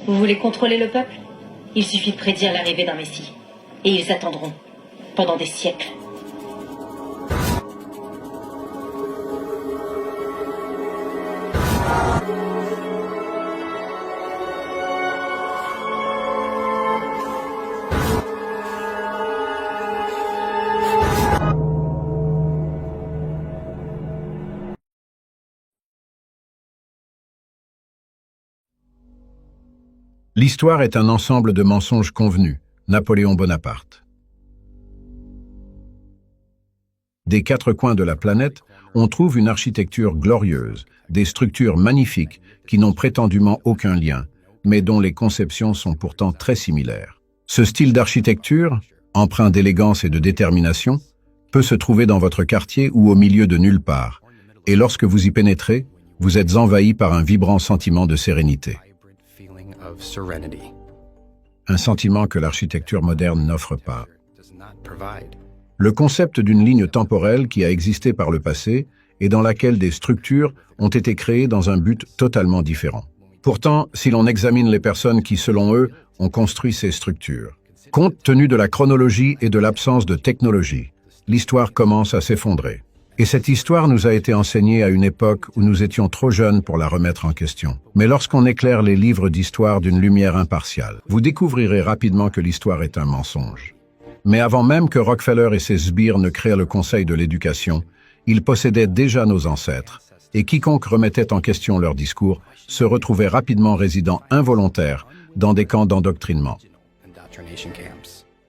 Vous voulez contrôler le peuple? Il suffit de prédire l'arrivée d'un messie. Et ils attendront. Pendant des siècles. L'histoire est un ensemble de mensonges convenus. Napoléon Bonaparte. Des quatre coins de la planète, on trouve une architecture glorieuse, des structures magnifiques qui n'ont prétendument aucun lien, mais dont les conceptions sont pourtant très similaires. Ce style d'architecture, empreint d'élégance et de détermination, peut se trouver dans votre quartier ou au milieu de nulle part, et lorsque vous y pénétrez, vous êtes envahi par un vibrant sentiment de sérénité. Un sentiment que l'architecture moderne n'offre pas. Le concept d'une ligne temporelle qui a existé par le passé et dans laquelle des structures ont été créées dans un but totalement différent. Pourtant, si l'on examine les personnes qui, selon eux, ont construit ces structures, compte tenu de la chronologie et de l'absence de technologie, l'histoire commence à s'effondrer. Et cette histoire nous a été enseignée à une époque où nous étions trop jeunes pour la remettre en question. Mais lorsqu'on éclaire les livres d'histoire d'une lumière impartiale, vous découvrirez rapidement que l'histoire est un mensonge. Mais avant même que Rockefeller et ses sbires ne créent le Conseil de l'éducation, ils possédaient déjà nos ancêtres, et quiconque remettait en question leur discours se retrouvait rapidement résident involontaire dans des camps d'endoctrinement.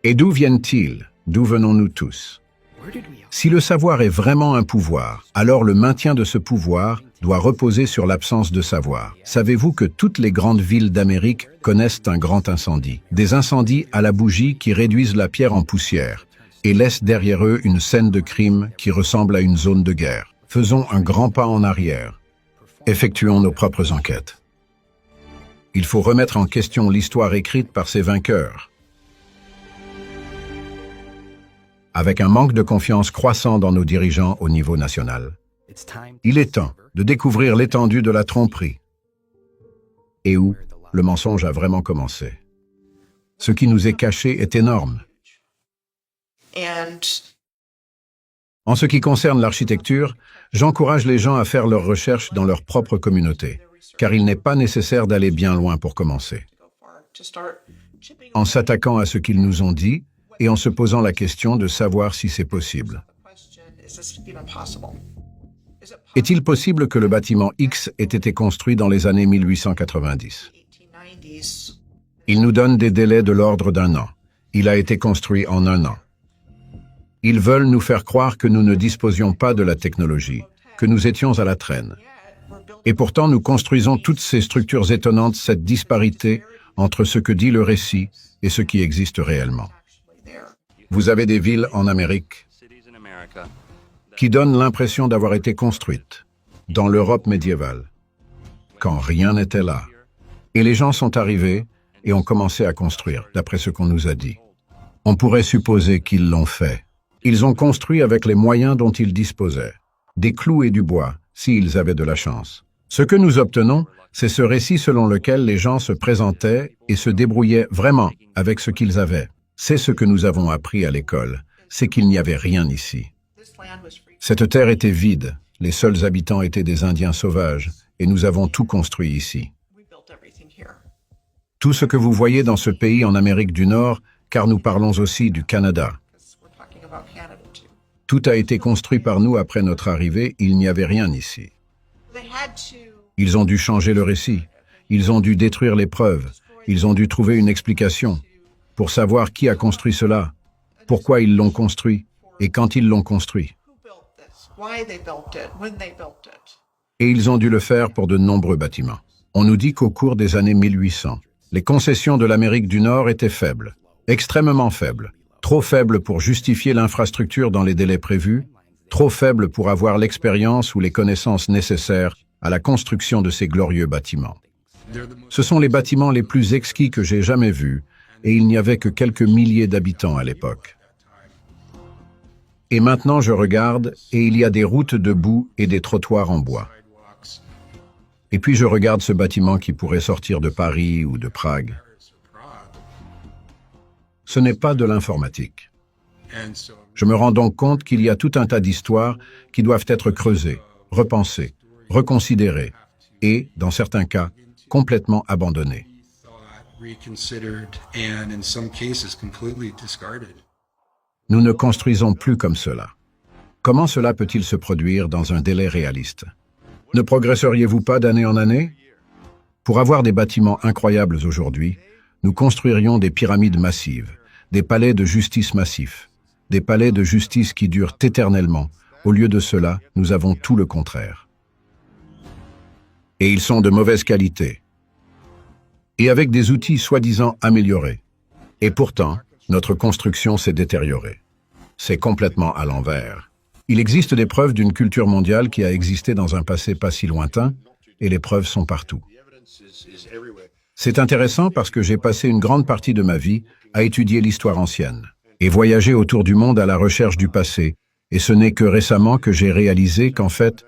Et d'où viennent-ils? D'où venons-nous tous? Si le savoir est vraiment un pouvoir, alors le maintien de ce pouvoir doit reposer sur l'absence de savoir. Savez-vous que toutes les grandes villes d'Amérique connaissent un grand incendie? Des incendies à la bougie qui réduisent la pierre en poussière et laissent derrière eux une scène de crime qui ressemble à une zone de guerre. Faisons un grand pas en arrière. Effectuons nos propres enquêtes. Il faut remettre en question l'histoire écrite par ses vainqueurs. Avec un manque de confiance croissant dans nos dirigeants au niveau national, il est temps de découvrir l'étendue de la tromperie et où le mensonge a vraiment commencé. Ce qui nous est caché est énorme. En ce qui concerne l'architecture, j'encourage les gens à faire leurs recherches dans leur propre communauté, car il n'est pas nécessaire d'aller bien loin pour commencer. En s'attaquant à ce qu'ils nous ont dit, et en se posant la question de savoir si c'est possible. Est-il possible que le bâtiment X ait été construit dans les années 1890? Il nous donne des délais de l'ordre d'un an. Il a été construit en un an. Ils veulent nous faire croire que nous ne disposions pas de la technologie, que nous étions à la traîne. Et pourtant, nous construisons toutes ces structures étonnantes, cette disparité entre ce que dit le récit et ce qui existe réellement. Vous avez des villes en Amérique qui donnent l'impression d'avoir été construites dans l'Europe médiévale, quand rien n'était là. Et les gens sont arrivés et ont commencé à construire, d'après ce qu'on nous a dit. On pourrait supposer qu'ils l'ont fait. Ils ont construit avec les moyens dont ils disposaient, des clous et du bois, s'ils avaient de la chance. Ce que nous obtenons, c'est ce récit selon lequel les gens se présentaient et se débrouillaient vraiment avec ce qu'ils avaient. C'est ce que nous avons appris à l'école, c'est qu'il n'y avait rien ici. Cette terre était vide, les seuls habitants étaient des Indiens sauvages, et nous avons tout construit ici. Tout ce que vous voyez dans ce pays en Amérique du Nord, car nous parlons aussi du Canada. Tout a été construit par nous après notre arrivée, il n'y avait rien ici. Ils ont dû changer le récit, ils ont dû détruire les preuves, ils ont dû trouver une explication. Pour savoir qui a construit cela, pourquoi ils l'ont construit et quand ils l'ont construit. Et ils ont dû le faire pour de nombreux bâtiments. On nous dit qu'au cours des années 1800, les concessions de l'Amérique du Nord étaient faibles, extrêmement faibles, trop faibles pour justifier l'infrastructure dans les délais prévus, trop faibles pour avoir l'expérience ou les connaissances nécessaires à la construction de ces glorieux bâtiments. Ce sont les bâtiments les plus exquis que j'ai jamais vus, et il n'y avait que quelques milliers d'habitants à l'époque. Et maintenant je regarde, et il y a des routes de boue et des trottoirs en bois. Et puis je regarde ce bâtiment qui pourrait sortir de Paris ou de Prague. Ce n'est pas de l'informatique. Je me rends donc compte qu'il y a tout un tas d'histoires qui doivent être creusées, repensées, reconsidérées et, dans certains cas, complètement abandonnées. Nous ne construisons plus comme cela. Comment cela peut-il se produire dans un délai réaliste? Ne progresseriez-vous pas d'année en année? Pour avoir des bâtiments incroyables aujourd'hui, nous construirions des pyramides massives, des palais de justice massifs, des palais de justice qui durent éternellement. Au lieu de cela, nous avons tout le contraire. Et ils sont de mauvaise qualité. Et avec des outils soi-disant améliorés. Et pourtant, notre construction s'est détériorée. C'est complètement à l'envers. Il existe des preuves d'une culture mondiale qui a existé dans un passé pas si lointain, et les preuves sont partout. C'est intéressant parce que j'ai passé une grande partie de ma vie à étudier l'histoire ancienne et voyager autour du monde à la recherche du passé, et ce n'est que récemment que j'ai réalisé qu'en fait,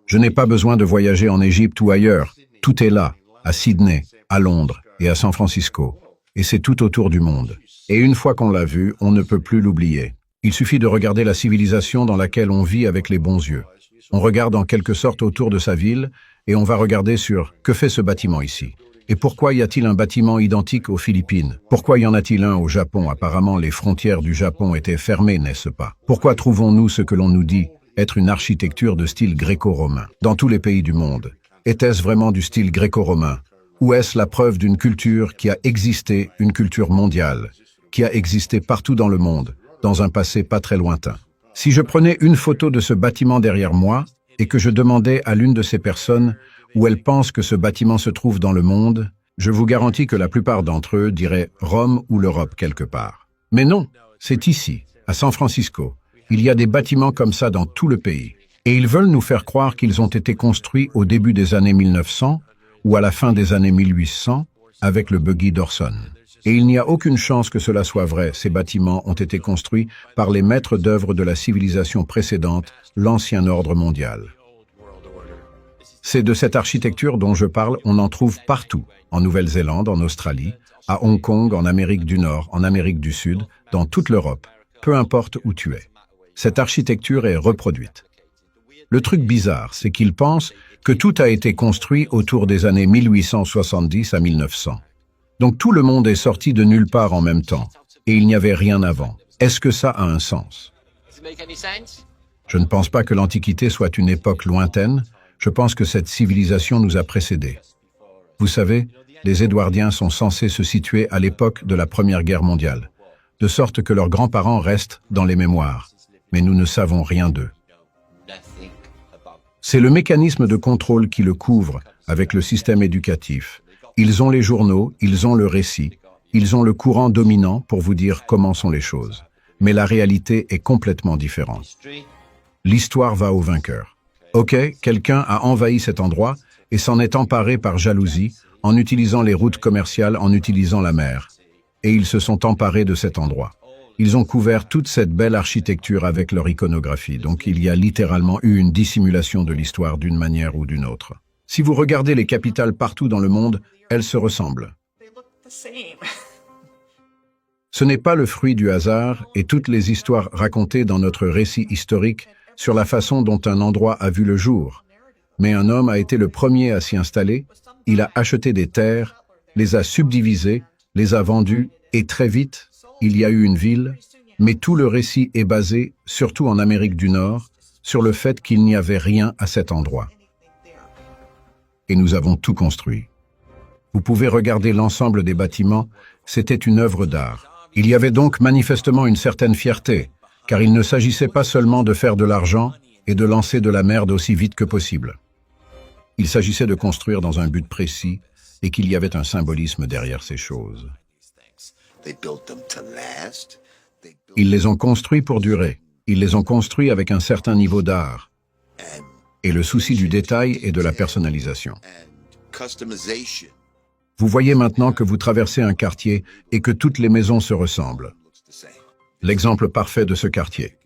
je n'ai pas besoin de voyager en Égypte ou ailleurs. Tout est là, à Sydney, à Londres et à San Francisco, et c'est tout autour du monde. Et une fois qu'on l'a vu, on ne peut plus l'oublier. Il suffit de regarder la civilisation dans laquelle on vit avec les bons yeux. On regarde en quelque sorte autour de sa ville et on va regarder sur « que fait ce bâtiment ici ?» Et pourquoi y a-t-il un bâtiment identique aux Philippines? Pourquoi y en a-t-il un au Japon? Apparemment, les frontières du Japon étaient fermées, n'est-ce pas? Pourquoi trouvons-nous ce que l'on nous dit être une architecture de style gréco-romain dans tous les pays du monde? Était-ce vraiment du style gréco-romain? Ou est-ce la preuve d'une culture qui a existé, une culture mondiale, qui a existé partout dans le monde, dans un passé pas très lointain? Si je prenais une photo de ce bâtiment derrière moi et que je demandais à l'une de ces personnes où elle pense que ce bâtiment se trouve dans le monde, je vous garantis que la plupart d'entre eux diraient Rome ou l'Europe quelque part. Mais non, c'est ici, à San Francisco. Il y a des bâtiments comme ça dans tout le pays. Et ils veulent nous faire croire qu'ils ont été construits au début des années 1900 ou à la fin des années 1800 avec le buggy d'Orson. Et il n'y a aucune chance que cela soit vrai. Ces bâtiments ont été construits par les maîtres d'œuvre de la civilisation précédente, l'ancien ordre mondial. C'est de cette architecture dont je parle, on en trouve partout, en Nouvelle-Zélande, en Australie, à Hong Kong, en Amérique du Nord, en Amérique du Sud, dans toute l'Europe, peu importe où tu es. Cette architecture est reproduite. Le truc bizarre, c'est qu'ils pensent que tout a été construit autour des années 1870 à 1900. Donc tout le monde est sorti de nulle part en même temps, et il n'y avait rien avant. Est-ce que ça a un sens? Je ne pense pas que l'Antiquité soit une époque lointaine. Je pense que cette civilisation nous a précédés. Vous savez, les Édouardiens sont censés se situer à l'époque de la Première Guerre mondiale, de sorte que leurs grands-parents restent dans les mémoires, mais nous ne savons rien d'eux. C'est le mécanisme de contrôle qui le couvre avec le système éducatif. Ils ont les journaux, ils ont le récit, ils ont le courant dominant pour vous dire comment sont les choses. Mais la réalité est complètement différente. L'histoire va au vainqueur. Ok, quelqu'un a envahi cet endroit et s'en est emparé par jalousie en utilisant les routes commerciales, en utilisant la mer. Et ils se sont emparés de cet endroit. Ils ont couvert toute cette belle architecture avec leur iconographie. Donc il y a littéralement eu une dissimulation de l'histoire d'une manière ou d'une autre. Si vous regardez les capitales partout dans le monde, elles se ressemblent. Ce n'est pas le fruit du hasard et toutes les histoires racontées dans notre récit historique sur la façon dont un endroit a vu le jour. Mais un homme a été le premier à s'y installer, il a acheté des terres, les a subdivisées, les a vendues, et très vite, il y a eu une ville, mais tout le récit est basé, surtout en Amérique du Nord, sur le fait qu'il n'y avait rien à cet endroit. Et nous avons tout construit. Vous pouvez regarder l'ensemble des bâtiments, c'était une œuvre d'art. Il y avait donc manifestement une certaine fierté, car il ne s'agissait pas seulement de faire de l'argent et de lancer de la merde aussi vite que possible. Il s'agissait de construire dans un but précis et qu'il y avait un symbolisme derrière ces choses. Ils les ont construits pour durer. Ils les ont construits avec un certain niveau d'art. Et le souci du détail et de la personnalisation. Vous voyez maintenant que vous traversez un quartier et que toutes les maisons se ressemblent. L'exemple parfait de ce quartier.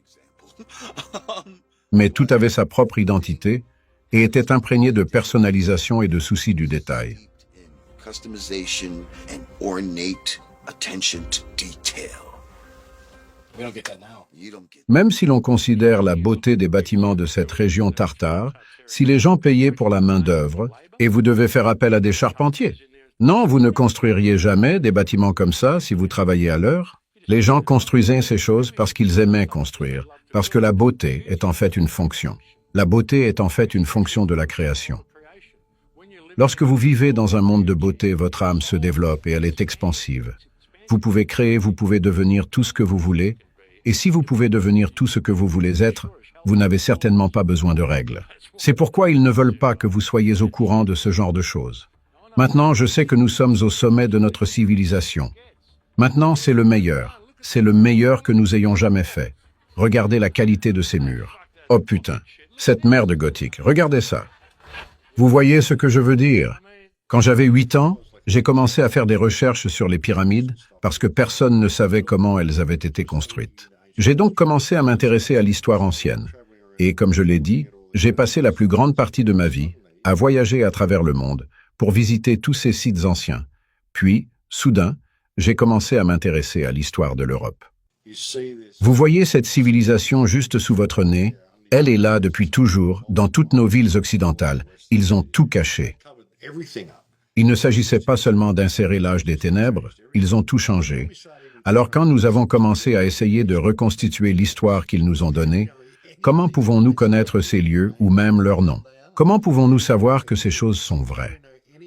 Mais tout avait sa propre identité, et était imprégné de personnalisation et de soucis du détail. Customization and ornate attention to detail. We don't get that now. You don't get Même si l'on considère la beauté des bâtiments de cette région tartare, si les gens payaient pour la main-d'œuvre, et vous devez faire appel à des charpentiers. Non, vous ne construiriez jamais des bâtiments comme ça si vous travailliez à l'heure. Les gens construisaient ces choses parce qu'ils aimaient construire, parce que la beauté est en fait une fonction. La beauté est en fait une fonction de la création. Lorsque vous vivez dans un monde de beauté, votre âme se développe et elle est expansive. Vous pouvez créer, vous pouvez devenir tout ce que vous voulez, et si vous pouvez devenir tout ce que vous voulez être, vous n'avez certainement pas besoin de règles. C'est pourquoi ils ne veulent pas que vous soyez au courant de ce genre de choses. Maintenant, je sais que nous sommes au sommet de notre civilisation. Maintenant, c'est le meilleur. C'est le meilleur que nous ayons jamais fait. Regardez la qualité de ces murs. Oh putain, cette merde gothique, regardez ça. Vous voyez ce que je veux dire? Quand j'avais 8 ans, j'ai commencé à faire des recherches sur les pyramides parce que personne ne savait comment elles avaient été construites. J'ai donc commencé à m'intéresser à l'histoire ancienne. Et comme je l'ai dit, j'ai passé la plus grande partie de ma vie à voyager à travers le monde pour visiter tous ces sites anciens. Puis, soudain, j'ai commencé à m'intéresser à l'histoire de l'Europe. Vous voyez cette civilisation juste sous votre nez? Elle est là depuis toujours, dans toutes nos villes occidentales. Ils ont tout caché. Il ne s'agissait pas seulement d'insérer l'âge des ténèbres, ils ont tout changé. Alors quand nous avons commencé à essayer de reconstituer l'histoire qu'ils nous ont donnée, comment pouvons-nous connaître ces lieux ou même leurs noms? Comment pouvons-nous savoir que ces choses sont vraies?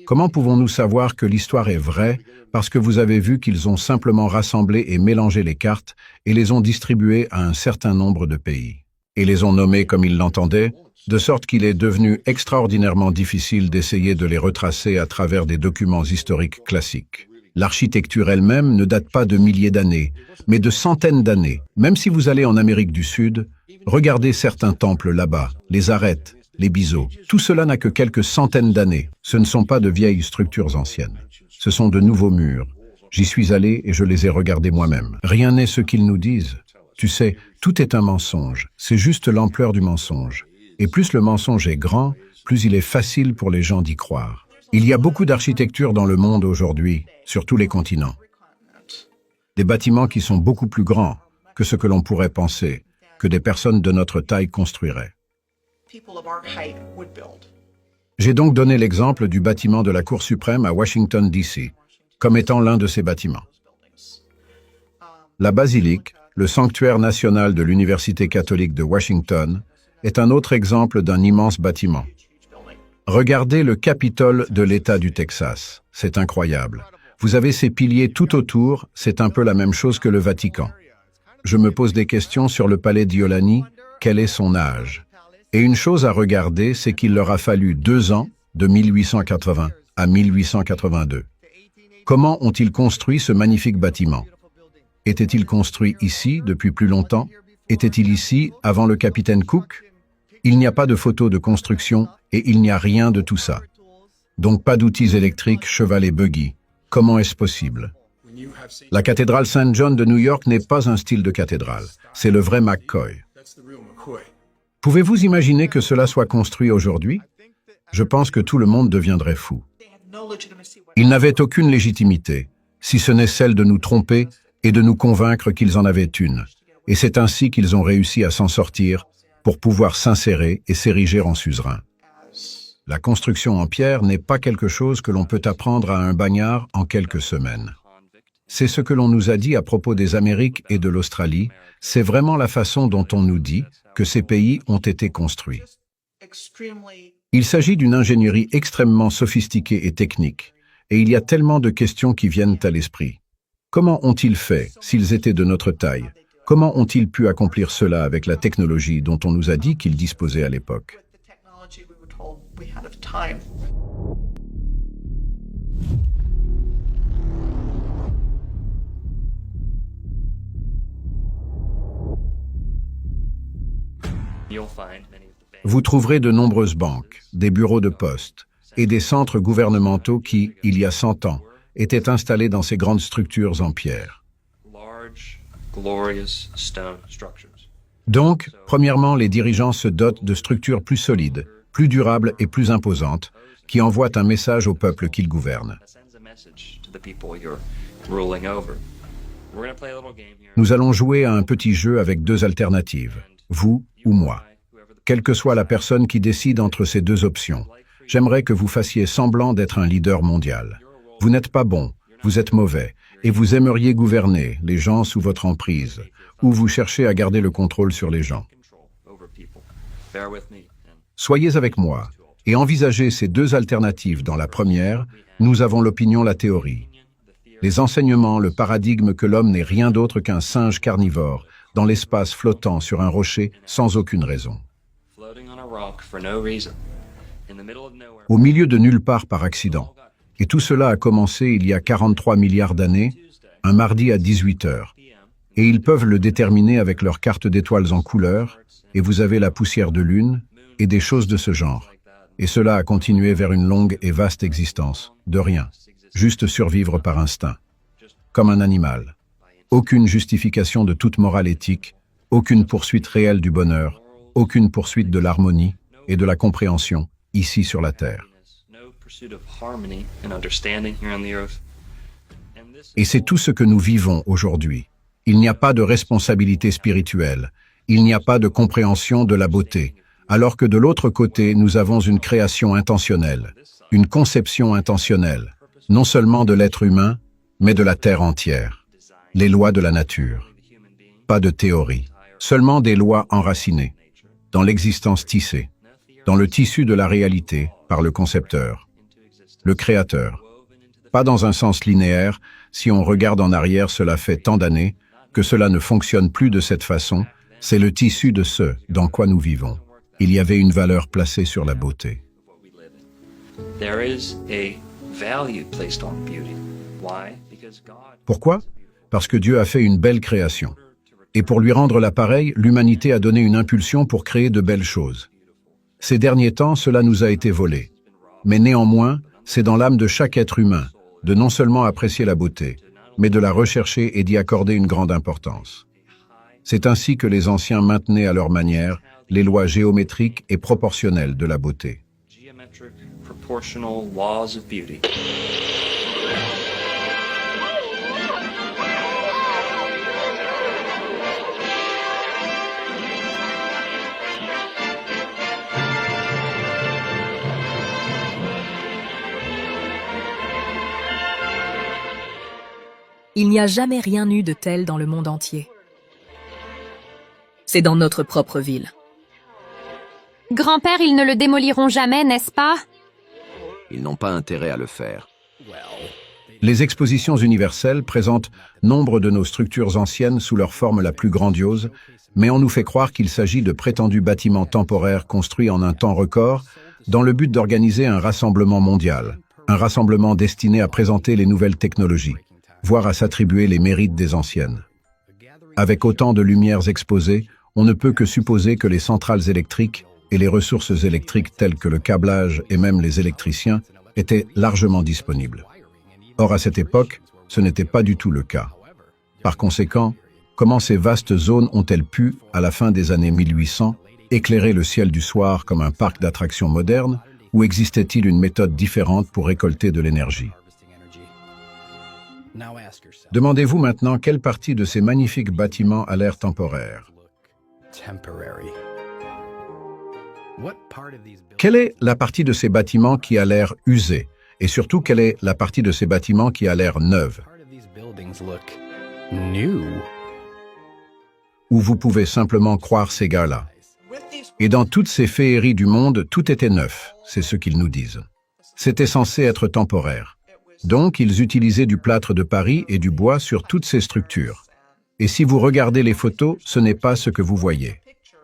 Comment pouvons-nous savoir que l'histoire est vraie parce que vous avez vu qu'ils ont simplement rassemblé et mélangé les cartes et les ont distribuées à un certain nombre de pays? Et les ont nommés comme ils l'entendaient, de sorte qu'il est devenu extraordinairement difficile d'essayer de les retracer à travers des documents historiques classiques. L'architecture elle-même ne date pas de milliers d'années, mais de centaines d'années. Même si vous allez en Amérique du Sud, regardez certains temples là-bas, les arêtes, les biseaux. Tout cela n'a que quelques centaines d'années. Ce ne sont pas de vieilles structures anciennes. Ce sont de nouveaux murs. J'y suis allé et je les ai regardés moi-même. Rien n'est ce qu'ils nous disent. Tu sais, tout est un mensonge. C'est juste l'ampleur du mensonge. Et plus le mensonge est grand, plus il est facile pour les gens d'y croire. Il y a beaucoup d'architecture dans le monde aujourd'hui, sur tous les continents. Des bâtiments qui sont beaucoup plus grands que ce que l'on pourrait penser, que des personnes de notre taille construiraient. J'ai donc donné l'exemple du bâtiment de la Cour suprême à Washington, D.C., comme étant l'un de ces bâtiments. La basilique, le sanctuaire national de l'Université catholique de Washington, est un autre exemple d'un immense bâtiment. Regardez le Capitole de l'État du Texas. C'est incroyable. Vous avez ces piliers tout autour, c'est un peu la même chose que le Vatican. Je me pose des questions sur le palais d'Iolani, quel est son âge? Et une chose à regarder, c'est qu'il leur a fallu 2 ans, de 1880 à 1882. Comment ont-ils construit ce magnifique bâtiment? Était-il construit ici depuis plus longtemps? Était-il ici avant le capitaine Cook? Il n'y a pas de photos de construction et il n'y a rien de tout ça. Donc pas d'outils électriques, cheval et buggy. Comment est-ce possible? La cathédrale Saint John de New York n'est pas un style de cathédrale. C'est le vrai McCoy. Pouvez-vous imaginer que cela soit construit aujourd'hui? Je pense que tout le monde deviendrait fou. Ils n'avaient aucune légitimité, si ce n'est celle de nous tromper et de nous convaincre qu'ils en avaient une. Et c'est ainsi qu'ils ont réussi à s'en sortir pour pouvoir s'insérer et s'ériger en suzerain. La construction en pierre n'est pas quelque chose que l'on peut apprendre à un bagnard en quelques semaines. C'est ce que l'on nous a dit à propos des Amériques et de l'Australie, c'est vraiment la façon dont on nous dit que ces pays ont été construits. Il s'agit d'une ingénierie extrêmement sophistiquée et technique, et il y a tellement de questions qui viennent à l'esprit. Comment ont-ils fait, s'ils étaient de notre taille? Comment ont-ils pu accomplir cela avec la technologie dont on nous a dit qu'ils disposaient à l'époque? Vous trouverez de nombreuses banques, des bureaux de poste et des centres gouvernementaux qui, il y a 100 ans, étaient installés dans ces grandes structures en pierre. Donc, premièrement, les dirigeants se dotent de structures plus solides plus durable et plus imposante, qui envoie un message au peuple qu'il gouverne. Nous allons jouer à un petit jeu avec deux alternatives, vous ou moi. Quelle que soit la personne qui décide entre ces deux options, j'aimerais que vous fassiez semblant d'être un leader mondial. Vous n'êtes pas bon, vous êtes mauvais, et vous aimeriez gouverner les gens sous votre emprise, ou vous cherchez à garder le contrôle sur les gens. Soyez avec moi et envisagez ces deux alternatives. Dans la première, nous avons l'opinion, la théorie. Les enseignements, le paradigme que l'homme n'est rien d'autre qu'un singe carnivore dans l'espace flottant sur un rocher sans aucune raison. Au milieu de nulle part par accident. Et tout cela a commencé il y a 43 milliards d'années, un mardi à 18 heures. Et ils peuvent le déterminer avec leur carte d'étoiles en couleur, et vous avez la poussière de lune, et des choses de ce genre. Et cela a continué vers une longue et vaste existence, de rien, juste survivre par instinct, comme un animal. Aucune justification de toute morale éthique, aucune poursuite réelle du bonheur, aucune poursuite de l'harmonie et de la compréhension, ici sur la Terre. Et c'est tout ce que nous vivons aujourd'hui. Il n'y a pas de responsabilité spirituelle, il n'y a pas de compréhension de la beauté, alors que de l'autre côté, nous avons une création intentionnelle, une conception intentionnelle, non seulement de l'être humain, mais de la Terre entière. Les lois de la nature. Pas de théorie, seulement des lois enracinées, dans l'existence tissée, dans le tissu de la réalité, par le concepteur, le créateur. Pas dans un sens linéaire, si on regarde en arrière, cela fait tant d'années que cela ne fonctionne plus de cette façon, c'est le tissu de ce dans quoi nous vivons. Il y avait une valeur placée sur la beauté. Pourquoi? Parce que Dieu a fait une belle création. Et pour lui rendre l'appareil, l'humanité a donné une impulsion pour créer de belles choses. Ces derniers temps, cela nous a été volé. Mais néanmoins, c'est dans l'âme de chaque être humain de non seulement apprécier la beauté, mais de la rechercher et d'y accorder une grande importance. C'est ainsi que les anciens maintenaient à leur manière les lois géométriques et proportionnelles de la beauté. Il n'y a jamais rien eu de tel dans le monde entier. C'est dans notre propre ville. Grand-père, ils ne le démoliront jamais, n'est-ce pas? Ils n'ont pas intérêt à le faire. Les expositions universelles présentent nombre de nos structures anciennes sous leur forme la plus grandiose, mais on nous fait croire qu'il s'agit de prétendus bâtiments temporaires construits en un temps record dans le but d'organiser un rassemblement mondial, un rassemblement destiné à présenter les nouvelles technologies, voire à s'attribuer les mérites des anciennes. Avec autant de lumières exposées, on ne peut que supposer que les centrales électriques et les ressources électriques telles que le câblage et même les électriciens étaient largement disponibles. Or, à cette époque, ce n'était pas du tout le cas. Par conséquent, comment ces vastes zones ont-elles pu, à la fin des années 1800, éclairer le ciel du soir comme un parc d'attractions moderne, ou existait-il une méthode différente pour récolter de l'énergie? Demandez-vous maintenant quelle partie de ces magnifiques bâtiments a l'air temporaire. Quelle est la partie de ces bâtiments qui a l'air usée? Et surtout, quelle est la partie de ces bâtiments qui a l'air neuve? Où vous pouvez simplement croire ces gars-là. Et dans toutes ces féeries du monde, tout était neuf, c'est ce qu'ils nous disent. C'était censé être temporaire. Donc, ils utilisaient du plâtre de Paris et du bois sur toutes ces structures. Et si vous regardez les photos, ce n'est pas ce que vous voyez.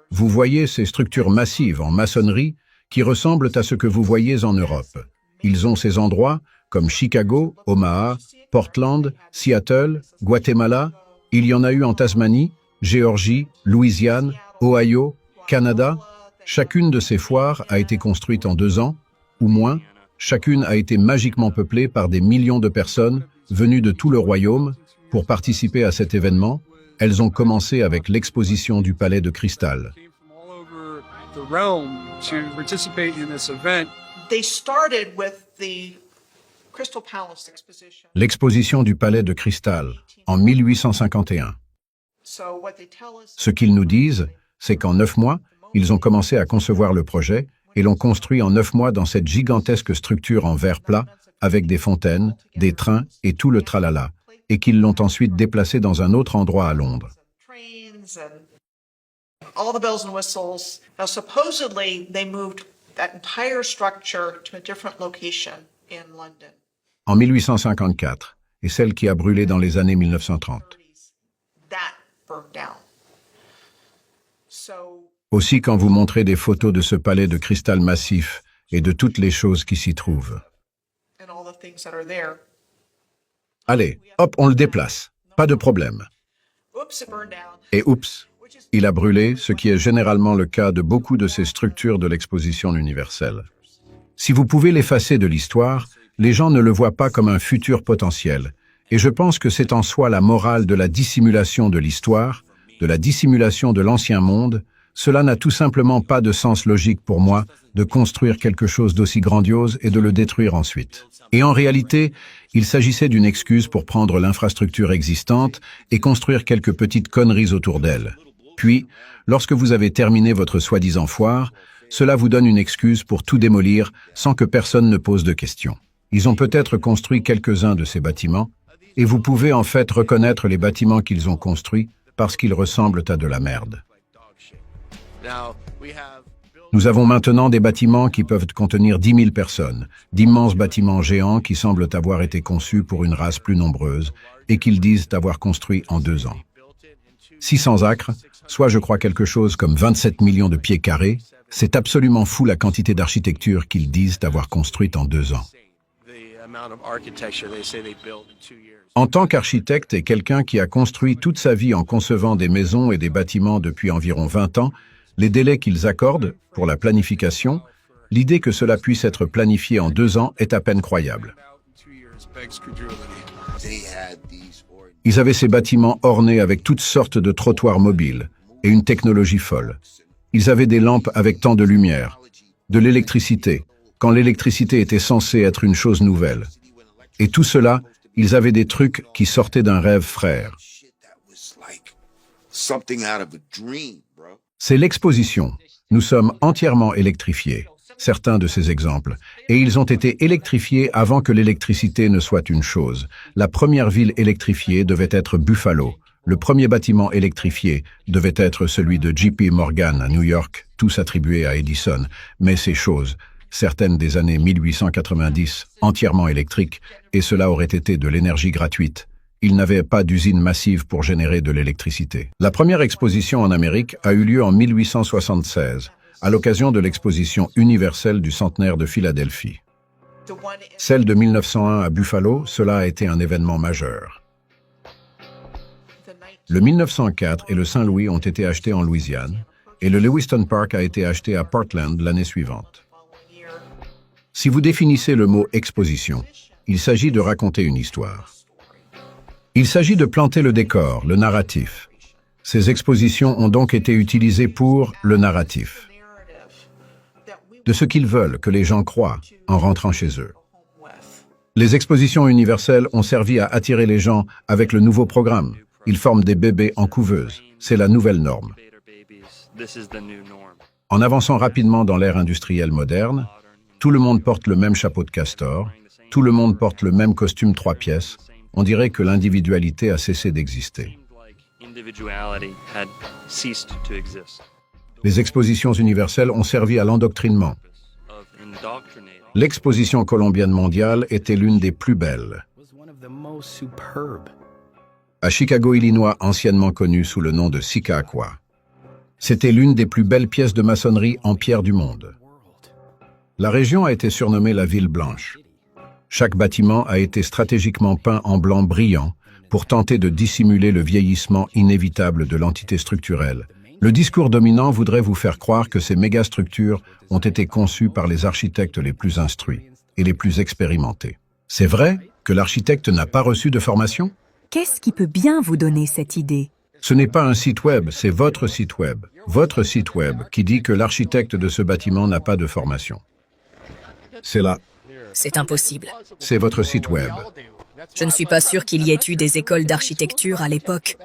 Vous voyez ces structures massives en maçonnerie qui ressemblent à ce que vous voyez en Europe. Ils ont ces endroits comme Chicago, Omaha, Portland, Seattle, Guatemala. Il y en a eu en Tasmanie, Géorgie, Louisiane, Ohio, Canada. Chacune de ces foires a été construite en 2 ans, ou moins. Chacune a été magiquement peuplée par des millions de personnes venues de tout le royaume pour participer à cet événement. Elles ont commencé avec l'exposition du Palais de Cristal. the realm to participate in this event. They started with the Crystal Palace exposition. L'exposition du Palais de Cristal, en 1851. So what they tell us, Ce qu'ils nous disent, c'est qu'en 9 mois, ils ont commencé à concevoir le projet et l'ont construit en 9 mois dans cette gigantesque structure en verre plat, avec des fontaines, des trains et tout le tralala, et qu'ils l'ont ensuite déplacé dans un autre endroit à Londres. trains and all the bells and whistles. Now, supposedly, they moved that entire structure to a different location in London. En 1854, et celle qui a brûlé dans les années 1930. That burned down. So, Aussi quand vous montrez des photos de ce palais de cristal massif et de toutes les choses qui s'y trouvent. and all the things that are there. Allez, hop, on le déplace. Pas de problème. Oops, it burned down. Et oups, il a brûlé, ce qui est généralement le cas de beaucoup de ces structures de l'exposition universelle. Si vous pouvez l'effacer de l'histoire, les gens ne le voient pas comme un futur potentiel. Et je pense que c'est en soi la morale de la dissimulation de l'histoire, de la dissimulation de l'ancien monde. Cela n'a tout simplement pas de sens logique pour moi de construire quelque chose d'aussi grandiose et de le détruire ensuite. Et en réalité, il s'agissait d'une excuse pour prendre l'infrastructure existante et construire quelques petites conneries autour d'elle. Puis, lorsque vous avez terminé votre soi-disant foire, cela vous donne une excuse pour tout démolir sans que personne ne pose de questions. Ils ont peut-être construit quelques-uns de ces bâtiments, et vous pouvez en fait reconnaître les bâtiments qu'ils ont construits parce qu'ils ressemblent à de la merde. Nous avons maintenant des bâtiments qui peuvent contenir 10 000 personnes, d'immenses bâtiments géants qui semblent avoir été conçus pour une race plus nombreuse et qu'ils disent avoir construits en 2 ans. 600 acres, soit je crois quelque chose comme 27 millions de pieds carrés, c'est absolument fou la quantité d'architecture qu'ils disent avoir construite en 2 ans. En tant qu'architecte et quelqu'un qui a construit toute sa vie en concevant des maisons et des bâtiments depuis environ 20 ans, les délais qu'ils accordent pour la planification, l'idée que cela puisse être planifié en 2 ans est à peine croyable. Ils avaient ces bâtiments ornés avec toutes sortes de trottoirs mobiles et une technologie folle. Ils avaient des lampes avec tant de lumière, de l'électricité, quand l'électricité était censée être une chose nouvelle. Et tout cela, ils avaient des trucs qui sortaient d'un rêve frère. C'est l'exposition. Nous sommes entièrement électrifiés, certains de ces exemples, et ils ont été électrifiés avant que l'électricité ne soit une chose. La première ville électrifiée devait être Buffalo. Le premier bâtiment électrifié devait être celui de J.P. Morgan à New York, tous attribués à Edison, mais ces choses, certaines des années 1890, entièrement électriques, et cela aurait été de l'énergie gratuite. Ils n'avaient pas d'usine massive pour générer de l'électricité. La première exposition en Amérique a eu lieu en 1876, à l'occasion de l'exposition universelle du centenaire de Philadelphie. Celle de 1901 à Buffalo, cela a été un événement majeur. Le 1904 et le Saint-Louis ont été achetés en Louisiane, et le Lewiston Park a été acheté à Portland l'année suivante. Si vous définissez le mot « exposition », il s'agit de raconter une histoire. Il s'agit de planter le décor, le narratif. Ces expositions ont donc été utilisées pour le narratif, de ce qu'ils veulent que les gens croient en rentrant chez eux. Les expositions universelles ont servi à attirer les gens avec le nouveau programme. Ils forment des bébés en couveuse. C'est la nouvelle norme. En avançant rapidement dans l'ère industrielle moderne, tout le monde porte le même chapeau de castor, tout le monde porte le même costume 3 pièces. On dirait que l'individualité a cessé d'exister. Les expositions universelles ont servi à l'endoctrinement. L'exposition colombienne mondiale était l'une des plus belles. À Chicago, Illinois, anciennement connue sous le nom de Sicacqua. C'était l'une des plus belles pièces de maçonnerie en pierre du monde. La région a été surnommée la Ville Blanche. Chaque bâtiment a été stratégiquement peint en blanc brillant pour tenter de dissimuler le vieillissement inévitable de l'entité structurelle. Le discours dominant voudrait vous faire croire que ces mégastructures ont été conçues par les architectes les plus instruits et les plus expérimentés. C'est vrai que l'architecte n'a pas reçu de formation? Qu'est-ce qui peut bien vous donner cette idée? Ce n'est pas un site web, c'est votre site web. Votre site web qui dit que l'architecte de ce bâtiment n'a pas de formation. C'est là. C'est impossible. C'est votre site web. Je ne suis pas sûr qu'il y ait eu des écoles d'architecture à l'époque.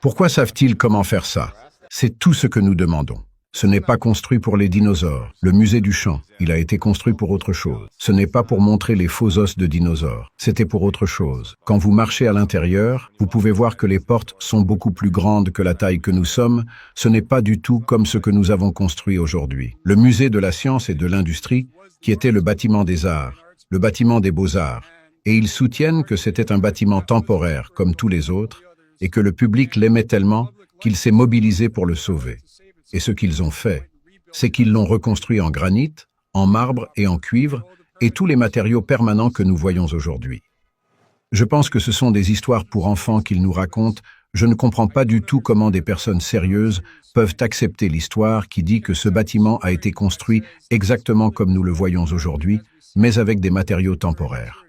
Pourquoi savent-ils comment faire ça? C'est tout ce que nous demandons. Ce n'est pas construit pour les dinosaures. Le musée du Champ, il a été construit pour autre chose. Ce n'est pas pour montrer les faux os de dinosaures. C'était pour autre chose. Quand vous marchez à l'intérieur, vous pouvez voir que les portes sont beaucoup plus grandes que la taille que nous sommes. Ce n'est pas du tout comme ce que nous avons construit aujourd'hui. Le musée de la science et de l'industrie, qui était le bâtiment des arts, le bâtiment des beaux-arts, et ils soutiennent que c'était un bâtiment temporaire, comme tous les autres, et que le public l'aimait tellement qu'il s'est mobilisé pour le sauver. Et ce qu'ils ont fait, c'est qu'ils l'ont reconstruit en granit, en marbre et en cuivre, et tous les matériaux permanents que nous voyons aujourd'hui. Je pense que ce sont des histoires pour enfants qu'ils nous racontent. Je ne comprends pas du tout comment des personnes sérieuses peuvent accepter l'histoire qui dit que ce bâtiment a été construit exactement comme nous le voyons aujourd'hui, mais avec des matériaux temporaires.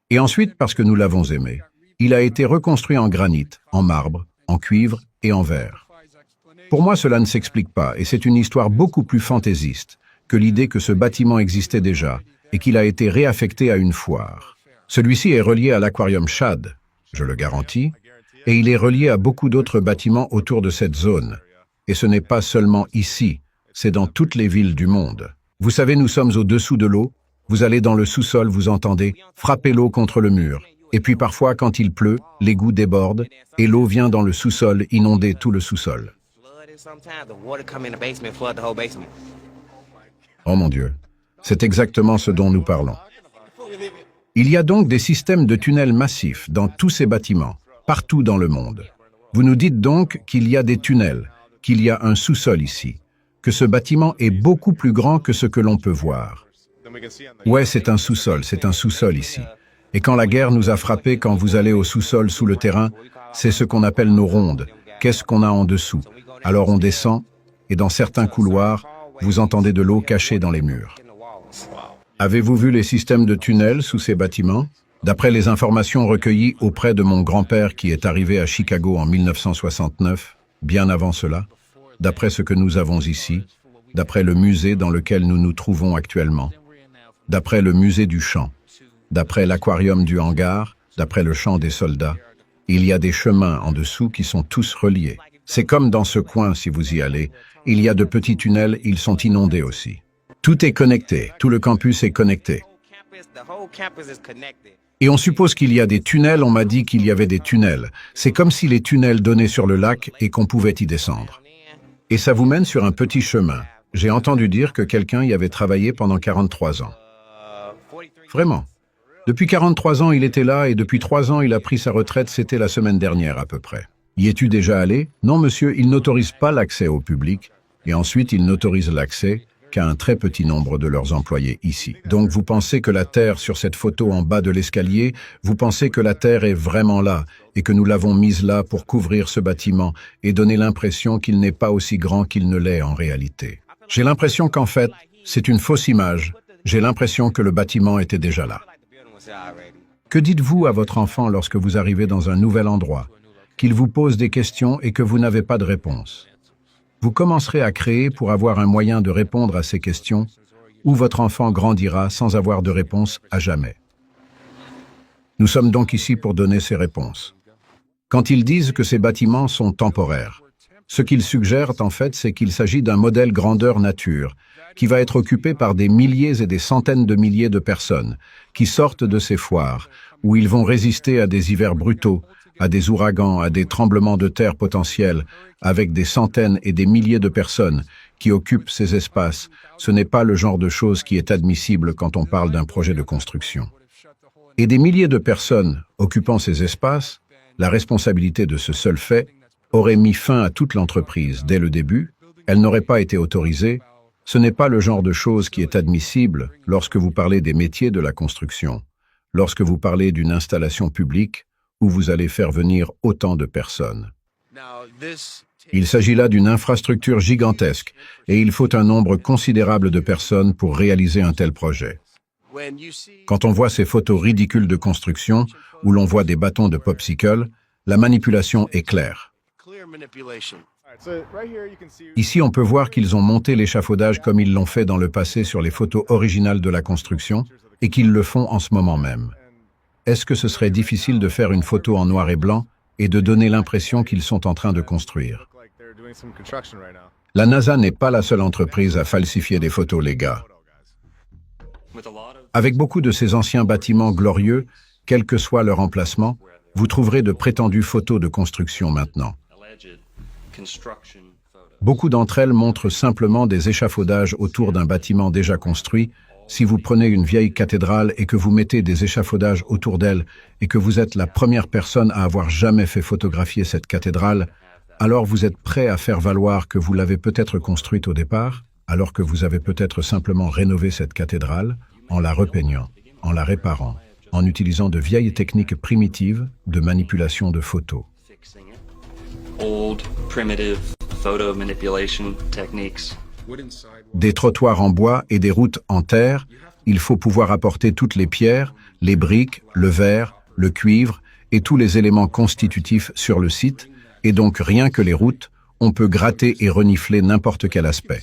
Et ensuite, parce que nous l'avons aimé, il a été reconstruit en granit, en marbre, en cuivre et en verre. Pour moi, cela ne s'explique pas, et c'est une histoire beaucoup plus fantaisiste que l'idée que ce bâtiment existait déjà et qu'il a été réaffecté à une foire. Celui-ci est relié à l'aquarium Shad, je le garantis, et il est relié à beaucoup d'autres bâtiments autour de cette zone. Et ce n'est pas seulement ici, c'est dans toutes les villes du monde. Vous savez, nous sommes au-dessous de l'eau, vous allez dans le sous-sol, vous entendez frapper l'eau contre le mur. Et puis parfois, quand il pleut, l'égout déborde et l'eau vient dans le sous-sol inonder tout le sous-sol. Oh mon Dieu, c'est exactement ce dont nous parlons. Il y a donc des systèmes de tunnels massifs dans tous ces bâtiments, partout dans le monde. Vous nous dites donc qu'il y a des tunnels, qu'il y a un sous-sol ici, que ce bâtiment est beaucoup plus grand que ce que l'on peut voir. Ouais, c'est un sous-sol ici. Et quand la guerre nous a frappés, quand vous allez au sous-sol sous le terrain, c'est ce qu'on appelle nos rondes. Qu'est-ce qu'on a en dessous? Alors on descend, et dans certains couloirs, vous entendez de l'eau cachée dans les murs. Avez-vous vu les systèmes de tunnels sous ces bâtiments? D'après les informations recueillies auprès de mon grand-père qui est arrivé à Chicago en 1969, bien avant cela, d'après ce que nous avons ici, d'après le musée dans lequel nous nous trouvons actuellement, d'après le musée du Champ, d'après l'aquarium du hangar, d'après le champ des soldats, il y a des chemins en dessous qui sont tous reliés. C'est comme dans ce coin, si vous y allez, il y a de petits tunnels, ils sont inondés aussi. Tout est connecté, tout le campus est connecté. Et on suppose qu'il y a des tunnels, on m'a dit qu'il y avait des tunnels. C'est comme si les tunnels donnaient sur le lac et qu'on pouvait y descendre. Et ça vous mène sur un petit chemin. J'ai entendu dire que quelqu'un y avait travaillé pendant 43 ans. Vraiment. Depuis 43 ans, il était là et depuis 3 ans, il a pris sa retraite, c'était la semaine dernière à peu près. Y es-tu déjà allé? Non, monsieur, il n'autorise pas l'accès au public. Et ensuite, il n'autorise l'accès qu'à un très petit nombre de leurs employés ici. Donc vous pensez que la Terre, sur cette photo en bas de l'escalier, vous pensez que la Terre est vraiment là et que nous l'avons mise là pour couvrir ce bâtiment et donner l'impression qu'il n'est pas aussi grand qu'il ne l'est en réalité. J'ai l'impression qu'en fait, c'est une fausse image. J'ai l'impression que le bâtiment était déjà là. Que dites-vous à votre enfant lorsque vous arrivez dans un nouvel endroit, qu'il vous pose des questions et que vous n'avez pas de réponse? Vous commencerez à créer pour avoir un moyen de répondre à ces questions, ou votre enfant grandira sans avoir de réponse à jamais. Nous sommes donc ici pour donner ces réponses. Quand ils disent que ces bâtiments sont temporaires, ce qu'ils suggèrent en fait, c'est qu'il s'agit d'un modèle grandeur nature, qui va être occupé par des milliers et des centaines de milliers de personnes qui sortent de ces foires, où ils vont résister à des hivers brutaux, à des ouragans, à des tremblements de terre potentiels, avec des centaines et des milliers de personnes qui occupent ces espaces. Ce n'est pas le genre de chose qui est admissible quand on parle d'un projet de construction. Et des milliers de personnes occupant ces espaces, la responsabilité de ce seul fait aurait mis fin à toute l'entreprise dès le début, elle n'aurait pas été autorisée. Ce n'est pas le genre de chose qui est admissible lorsque vous parlez des métiers de la construction, lorsque vous parlez d'une installation publique où vous allez faire venir autant de personnes. Il s'agit là d'une infrastructure gigantesque et il faut un nombre considérable de personnes pour réaliser un tel projet. Quand on voit ces photos ridicules de construction où l'on voit des bâtons de popsicle, la manipulation est claire. Ici, on peut voir qu'ils ont monté l'échafaudage comme ils l'ont fait dans le passé sur les photos originales de la construction et qu'ils le font en ce moment même. Est-ce que ce serait difficile de faire une photo en noir et blanc et de donner l'impression qu'ils sont en train de construire? La NASA n'est pas la seule entreprise à falsifier des photos, les gars. Avec beaucoup de ces anciens bâtiments glorieux, quel que soit leur emplacement, vous trouverez de prétendues photos de construction maintenant. Beaucoup d'entre elles montrent simplement des échafaudages autour d'un bâtiment déjà construit. Si vous prenez une vieille cathédrale et que vous mettez des échafaudages autour d'elle et que vous êtes la première personne à avoir jamais fait photographier cette cathédrale, alors vous êtes prêt à faire valoir que vous l'avez peut-être construite au départ, alors que vous avez peut-être simplement rénové cette cathédrale en la repeignant, en la réparant, en utilisant de vieilles techniques primitives de manipulation de photos. Des trottoirs en bois et des routes en terre, il faut pouvoir apporter toutes les pierres, les briques, le verre, le cuivre et tous les éléments constitutifs sur le site, et donc rien que les routes, on peut gratter et renifler n'importe quel aspect.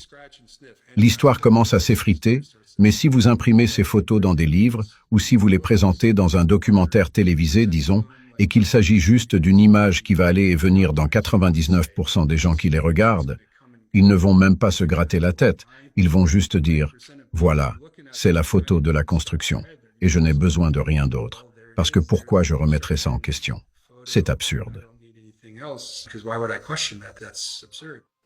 L'histoire commence à s'effriter, mais si vous imprimez ces photos dans des livres ou si vous les présentez dans un documentaire télévisé, disons, et qu'il s'agit juste d'une image qui va aller et venir dans 99% des gens qui les regardent, ils ne vont même pas se gratter la tête, ils vont juste dire « Voilà, c'est la photo de la construction, et je n'ai besoin de rien d'autre, parce que pourquoi je remettrais ça en question? C'est absurde. »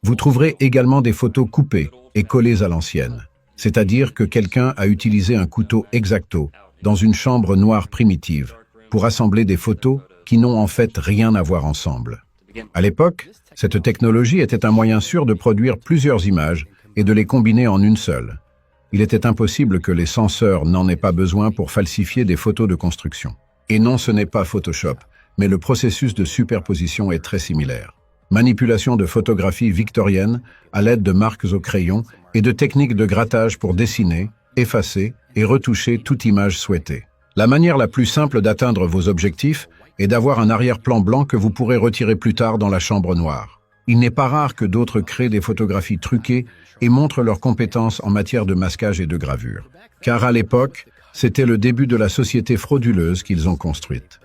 Vous trouverez également des photos coupées et collées à l'ancienne, c'est-à-dire que quelqu'un a utilisé un couteau X-Acto dans une chambre noire primitive pour assembler des photos qui n'ont en fait rien à voir ensemble. À l'époque, cette technologie était un moyen sûr de produire plusieurs images et de les combiner en une seule. Il était impossible que les censeurs n'en aient pas besoin pour falsifier des photos de construction. Et non, ce n'est pas Photoshop, mais le processus de superposition est très similaire. Manipulation de photographies victoriennes à l'aide de marques au crayon et de techniques de grattage pour dessiner, effacer et retoucher toute image souhaitée. La manière la plus simple d'atteindre vos objectifs est d'avoir un arrière-plan blanc que vous pourrez retirer plus tard dans la chambre noire. Il n'est pas rare que d'autres créent des photographies truquées et montrent leurs compétences en matière de masquage et de gravure. Car à l'époque, c'était le début de la société frauduleuse qu'ils ont construite.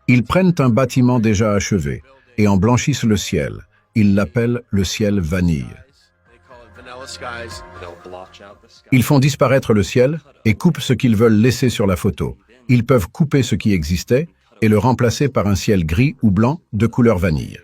Ils prennent un bâtiment déjà achevé et en blanchissent le ciel. Ils l'appellent le ciel vanille. Ils font disparaître le ciel et coupent ce qu'ils veulent laisser sur la photo. Ils peuvent couper ce qui existait et le remplacer par un ciel gris ou blanc de couleur vanille.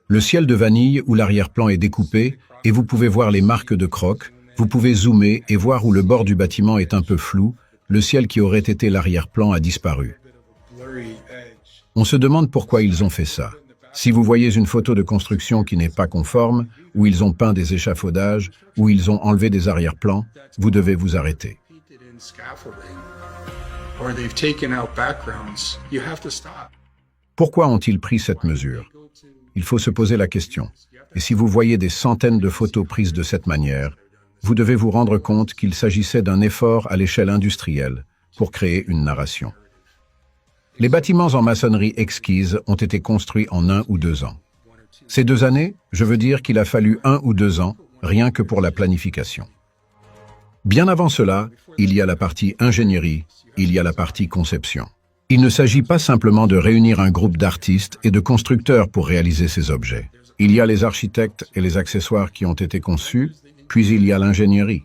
Le ciel de vanille où l'arrière-plan est découpé et vous pouvez voir les marques de crocs, vous pouvez zoomer et voir où le bord du bâtiment est un peu flou, le ciel qui aurait été l'arrière-plan a disparu. On se demande pourquoi ils ont fait ça. Si vous voyez une photo de construction qui n'est pas conforme, où ils ont peint des échafaudages, où ils ont enlevé des arrière-plans, vous devez vous arrêter. Pourquoi ont-ils pris cette mesure? Il faut se poser la question. Et si vous voyez des centaines de photos prises de cette manière, vous devez vous rendre compte qu'il s'agissait d'un effort à l'échelle industrielle pour créer une narration. Les bâtiments en maçonnerie exquise ont été construits en 1 ou 2 ans. Ces 2 années, je veux dire qu'il a fallu 1 ou 2 ans, rien que pour la planification. Bien avant cela, il y a la partie ingénierie, il y a la partie conception. Il ne s'agit pas simplement de réunir un groupe d'artistes et de constructeurs pour réaliser ces objets. Il y a les architectes et les accessoires qui ont été conçus, puis il y a l'ingénierie.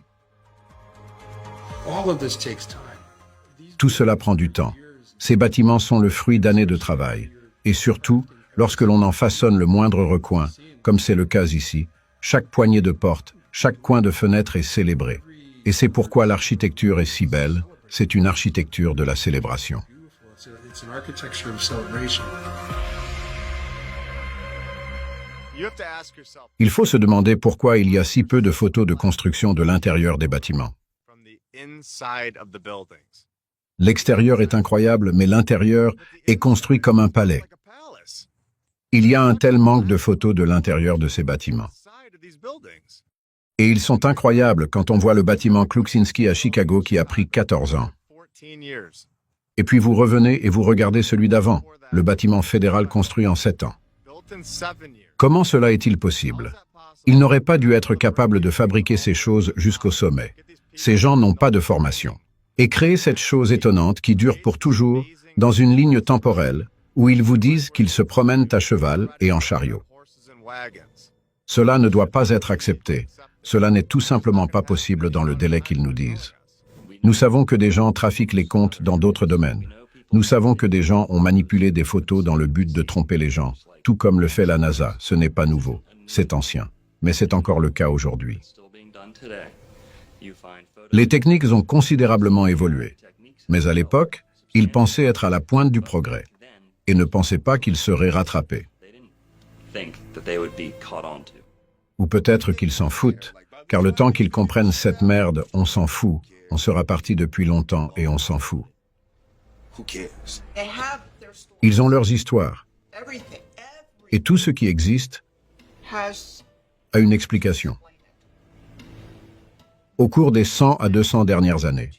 Tout cela prend du temps. Ces bâtiments sont le fruit d'années de travail. Et surtout, lorsque l'on en façonne le moindre recoin, comme c'est le cas ici, chaque poignée de porte, chaque coin de fenêtre est célébré. Et c'est pourquoi l'architecture est si belle, c'est une architecture de la célébration. Il faut se demander pourquoi il y a si peu de photos de construction de l'intérieur des bâtiments. L'extérieur est incroyable, mais l'intérieur est construit comme un palais. Il y a un tel manque de photos de l'intérieur de ces bâtiments. Et ils sont incroyables quand on voit le bâtiment Kluczynski à Chicago qui a pris 14 ans. Et puis vous revenez et vous regardez celui d'avant, le bâtiment fédéral construit en 7 ans. Comment cela est-il possible? Ils n'auraient pas dû être capables de fabriquer ces choses jusqu'au sommet. Ces gens n'ont pas de formation. Et créer cette chose étonnante qui dure pour toujours, dans une ligne temporelle, où ils vous disent qu'ils se promènent à cheval et en chariot. Cela ne doit pas être accepté. Cela n'est tout simplement pas possible dans le délai qu'ils nous disent. Nous savons que des gens trafiquent les comptes dans d'autres domaines. Nous savons que des gens ont manipulé des photos dans le but de tromper les gens, tout comme le fait la NASA. Ce n'est pas nouveau, c'est ancien, mais c'est encore le cas aujourd'hui. Les techniques ont considérablement évolué, mais à l'époque, ils pensaient être à la pointe du progrès et ne pensaient pas qu'ils seraient rattrapés. Ou peut-être qu'ils s'en foutent, car le temps qu'ils comprennent cette merde, on s'en fout. On sera parti depuis longtemps et on s'en fout. Who cares? They have their story. Ils ont leurs histoires, Everything et tout ce qui existe has a une explication. Au cours des 100 à 200 dernières années,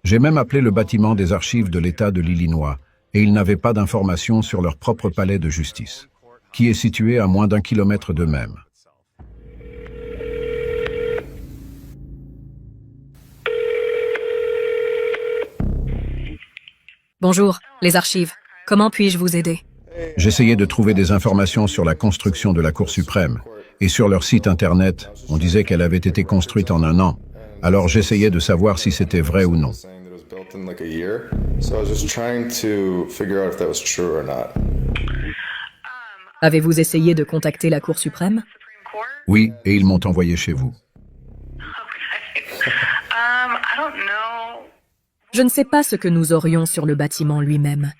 j'ai même appelé le bâtiment des archives de l'État de l'Illinois, et ils n'avaient pas d'informations sur leur propre palais de justice, qui est situé à moins d'1 kilomètre d'eux-mêmes. Bonjour, les archives. Comment puis-je vous aider? J'essayais de trouver des informations sur la construction de la Cour suprême, et sur leur site internet, on disait qu'elle avait été construite en 1 an. Alors j'essayais de savoir si c'était vrai ou non. Avez-vous essayé de contacter la Cour suprême? Oui, et ils m'ont envoyé chez vous. Je ne sais pas ce que nous aurions sur le bâtiment lui-même.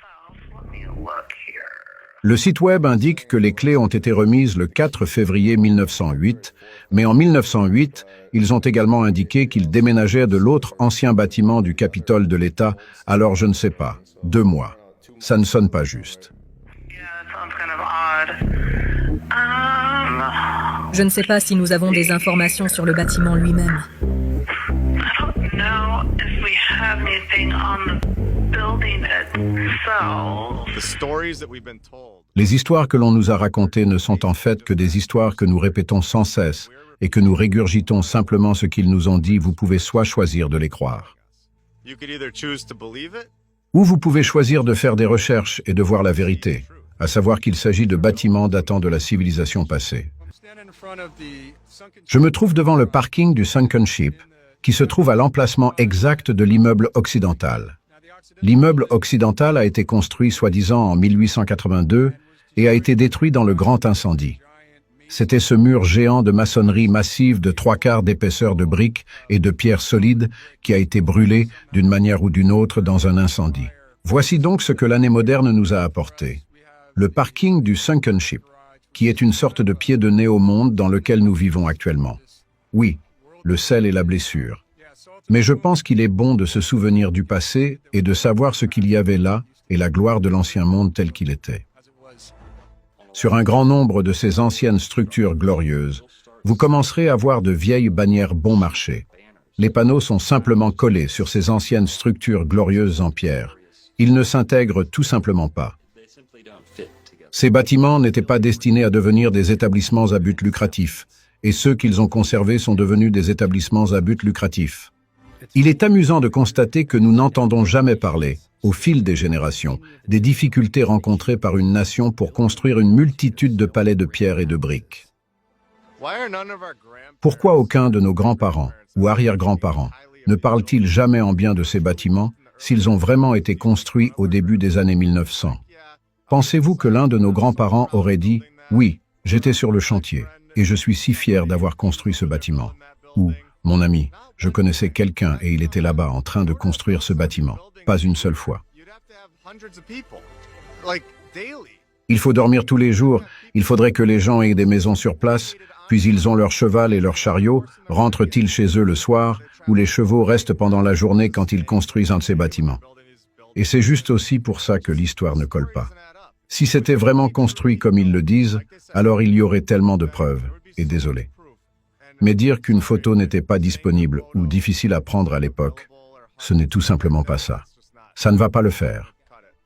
Le site web indique que les clés ont été remises le 4 février 1908, mais en 1908, ils ont également indiqué qu'ils déménageaient de l'autre ancien bâtiment du Capitole de l'État, alors je ne sais pas, 2 mois. Ça ne sonne pas juste. Je ne sais pas si nous avons des informations sur le bâtiment lui-même. Les histoires que l'on nous a racontées ne sont en fait que des histoires que nous répétons sans cesse et que nous régurgitons simplement ce qu'ils nous ont dit. Vous pouvez soit choisir de les croire, ou vous pouvez choisir de faire des recherches et de voir la vérité, à savoir qu'il s'agit de bâtiments datant de la civilisation passée. Je me trouve devant le parking du Sunken Ship, qui se trouve à l'emplacement exact de l'immeuble occidental. L'immeuble occidental a été construit soi-disant en 1882 et a été détruit dans le grand incendie. C'était ce mur géant de maçonnerie massive de 3/4 d'épaisseur de briques et de pierres solides qui a été brûlé d'une manière ou d'une autre dans un incendie. Voici donc ce que l'année moderne nous a apporté. Le parking du Sunken Ship, qui est une sorte de pied de nez au monde dans lequel nous vivons actuellement. Oui, le sel et la blessure. Mais je pense qu'il est bon de se souvenir du passé et de savoir ce qu'il y avait là et la gloire de l'ancien monde tel qu'il était. Sur un grand nombre de ces anciennes structures glorieuses, vous commencerez à voir de vieilles bannières bon marché. Les panneaux sont simplement collés sur ces anciennes structures glorieuses en pierre. Ils ne s'intègrent tout simplement pas. Ces bâtiments n'étaient pas destinés à devenir des établissements à but lucratif, et ceux qu'ils ont conservés sont devenus des établissements à but lucratif. Il est amusant de constater que nous n'entendons jamais parler, au fil des générations, des difficultés rencontrées par une nation pour construire une multitude de palais de pierre et de briques. Pourquoi aucun de nos grands-parents ou arrière-grands-parents ne parle-t-il jamais en bien de ces bâtiments s'ils ont vraiment été construits au début des années 1900? Pensez-vous que l'un de nos grands-parents aurait dit « Oui, j'étais sur le chantier et je suis si fier d'avoir construit ce bâtiment » ou « Mon ami, je connaissais quelqu'un et il était là-bas en train de construire ce bâtiment ». Pas une seule fois. Il faut dormir tous les jours, il faudrait que les gens aient des maisons sur place, puis ils ont leur cheval et leur chariot, rentrent-ils chez eux le soir, ou les chevaux restent pendant la journée quand ils construisent un de ces bâtiments. Et c'est juste aussi pour ça que l'histoire ne colle pas. Si c'était vraiment construit comme ils le disent, alors il y aurait tellement de preuves, et désolé. Mais dire qu'une photo n'était pas disponible ou difficile à prendre à l'époque, ce n'est tout simplement pas ça. Ça ne va pas le faire.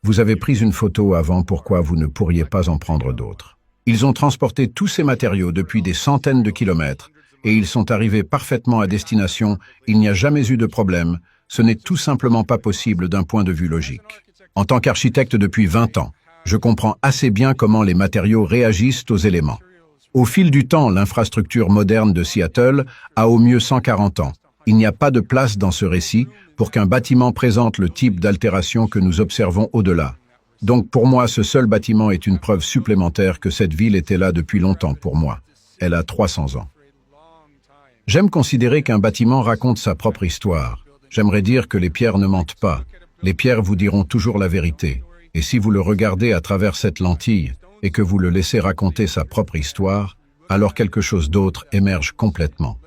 Vous avez pris une photo avant, pourquoi vous ne pourriez pas en prendre d'autres? Ils ont transporté tous ces matériaux depuis des centaines de kilomètres et ils sont arrivés parfaitement à destination, il n'y a jamais eu de problème, ce n'est tout simplement pas possible d'un point de vue logique. En tant qu'architecte depuis 20 ans, je comprends assez bien comment les matériaux réagissent aux éléments. Au fil du temps, l'infrastructure moderne de Seattle a au mieux 140 ans. Il n'y a pas de place dans ce récit pour qu'un bâtiment présente le type d'altération que nous observons au-delà. Donc pour moi, ce seul bâtiment est une preuve supplémentaire que cette ville était là depuis longtemps pour moi. Elle a 300 ans. J'aime considérer qu'un bâtiment raconte sa propre histoire. J'aimerais dire que les pierres ne mentent pas. Les pierres vous diront toujours la vérité. Et si vous le regardez à travers cette lentille et que vous le laissez raconter sa propre histoire, alors quelque chose d'autre émerge complètement.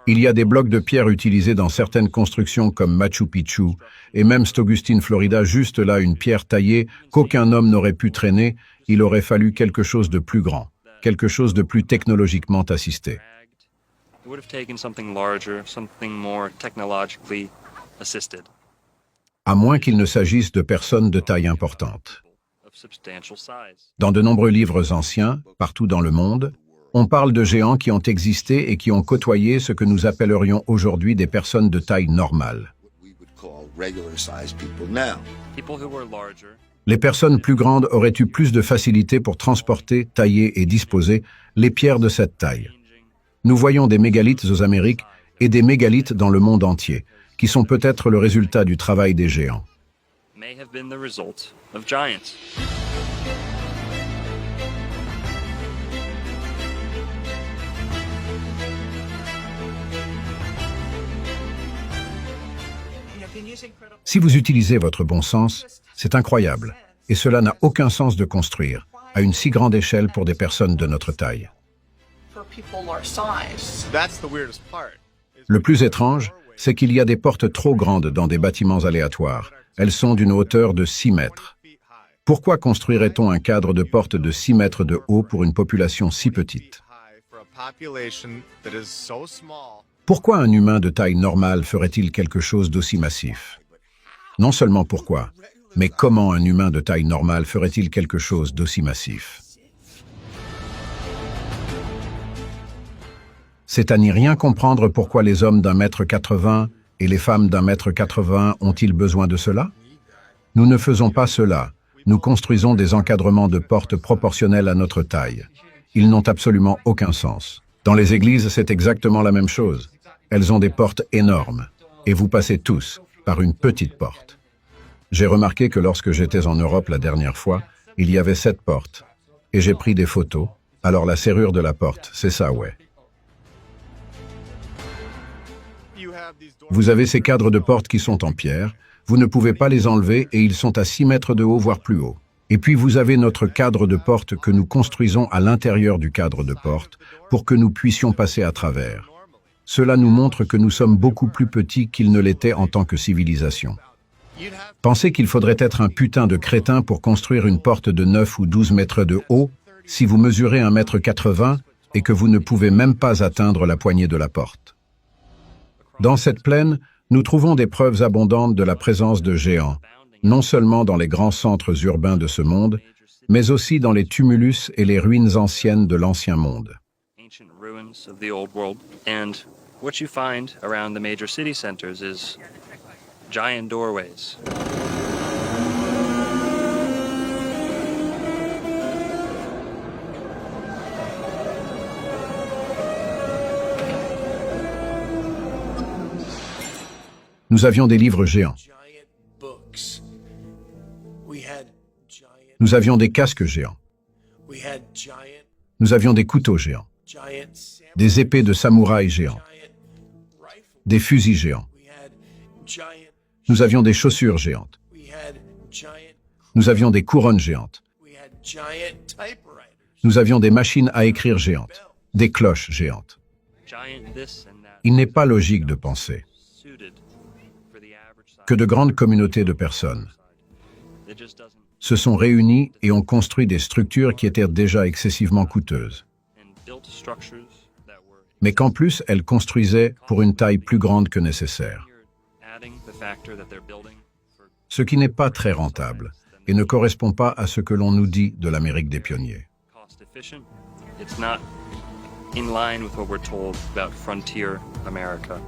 Il y a des blocs de pierre utilisés dans certaines constructions comme Machu Picchu et même Augustine, Florida, juste là une pierre taillée qu'aucun homme n'aurait pu traîner, il aurait fallu quelque chose de plus grand, quelque chose de plus technologiquement assisté. À moins qu'il ne s'agisse de personnes de taille importante. Dans de nombreux livres anciens, partout dans le monde, on parle de géants qui ont existé et qui ont côtoyé ce que nous appellerions aujourd'hui des personnes de taille normale. Les personnes plus grandes auraient eu plus de facilité pour transporter, tailler et disposer les pierres de cette taille. Nous voyons des mégalithes aux Amériques et des mégalithes dans le monde entier, qui sont peut-être le résultat du travail des géants. Si vous utilisez votre bon sens, c'est incroyable, et cela n'a aucun sens de construire, à une si grande échelle pour des personnes de notre taille. Le plus étrange, c'est qu'il y a des portes trop grandes dans des bâtiments aléatoires. Elles sont d'une hauteur de 6 mètres. Pourquoi construirait-on un cadre de porte de 6 mètres de haut pour une population si petite? Pourquoi un humain de taille normale ferait-il quelque chose d'aussi massif? Non seulement pourquoi, mais comment un humain de taille normale ferait-il quelque chose d'aussi massif? C'est à n'y rien comprendre pourquoi les hommes d'1,80 m et les femmes d'1,80 m ont-ils besoin de cela? Nous ne faisons pas cela. Nous construisons des encadrements de portes proportionnels à notre taille. Ils n'ont absolument aucun sens. Dans les églises, c'est exactement la même chose. Elles ont des portes énormes, et vous passez tous par une petite porte. J'ai remarqué que lorsque j'étais en Europe la dernière fois, il y avait 7 portes, et j'ai pris des photos. Alors la serrure de la porte, c'est ça, ouais. Vous avez ces cadres de porte qui sont en pierre, vous ne pouvez pas les enlever et ils sont à 6 mètres de haut, voire plus haut. Et puis vous avez notre cadre de porte que nous construisons à l'intérieur du cadre de porte pour que nous puissions passer à travers. Cela nous montre que nous sommes beaucoup plus petits qu'ils ne l'étaient en tant que civilisation. Pensez qu'il faudrait être un putain de crétin pour construire une porte de 9 ou 12 mètres de haut si vous mesurez 1,80 m et que vous ne pouvez même pas atteindre la poignée de la porte. Dans cette plaine, nous trouvons des preuves abondantes de la présence de géants, non seulement dans les grands centres urbains de ce monde, mais aussi dans les tumulus et les ruines anciennes de l'ancien monde. Nous avions des livres géants. Nous avions des casques géants. Nous avions des couteaux géants. Des épées de samouraï géants. Des fusils géants. Nous avions des chaussures géantes. Nous avions des couronnes géantes. Nous avions des machines à écrire géantes. Des cloches géantes. Il n'est pas logique de penser que de grandes communautés de personnes se sont réunies et ont construit des structures qui étaient déjà excessivement coûteuses. mais qu'en plus elles construisaient pour une taille plus grande que nécessaire. Ce qui n'est pas très rentable et ne correspond pas à ce que l'on nous dit de l'Amérique des pionniers. It's not in line with what we're told about frontier America.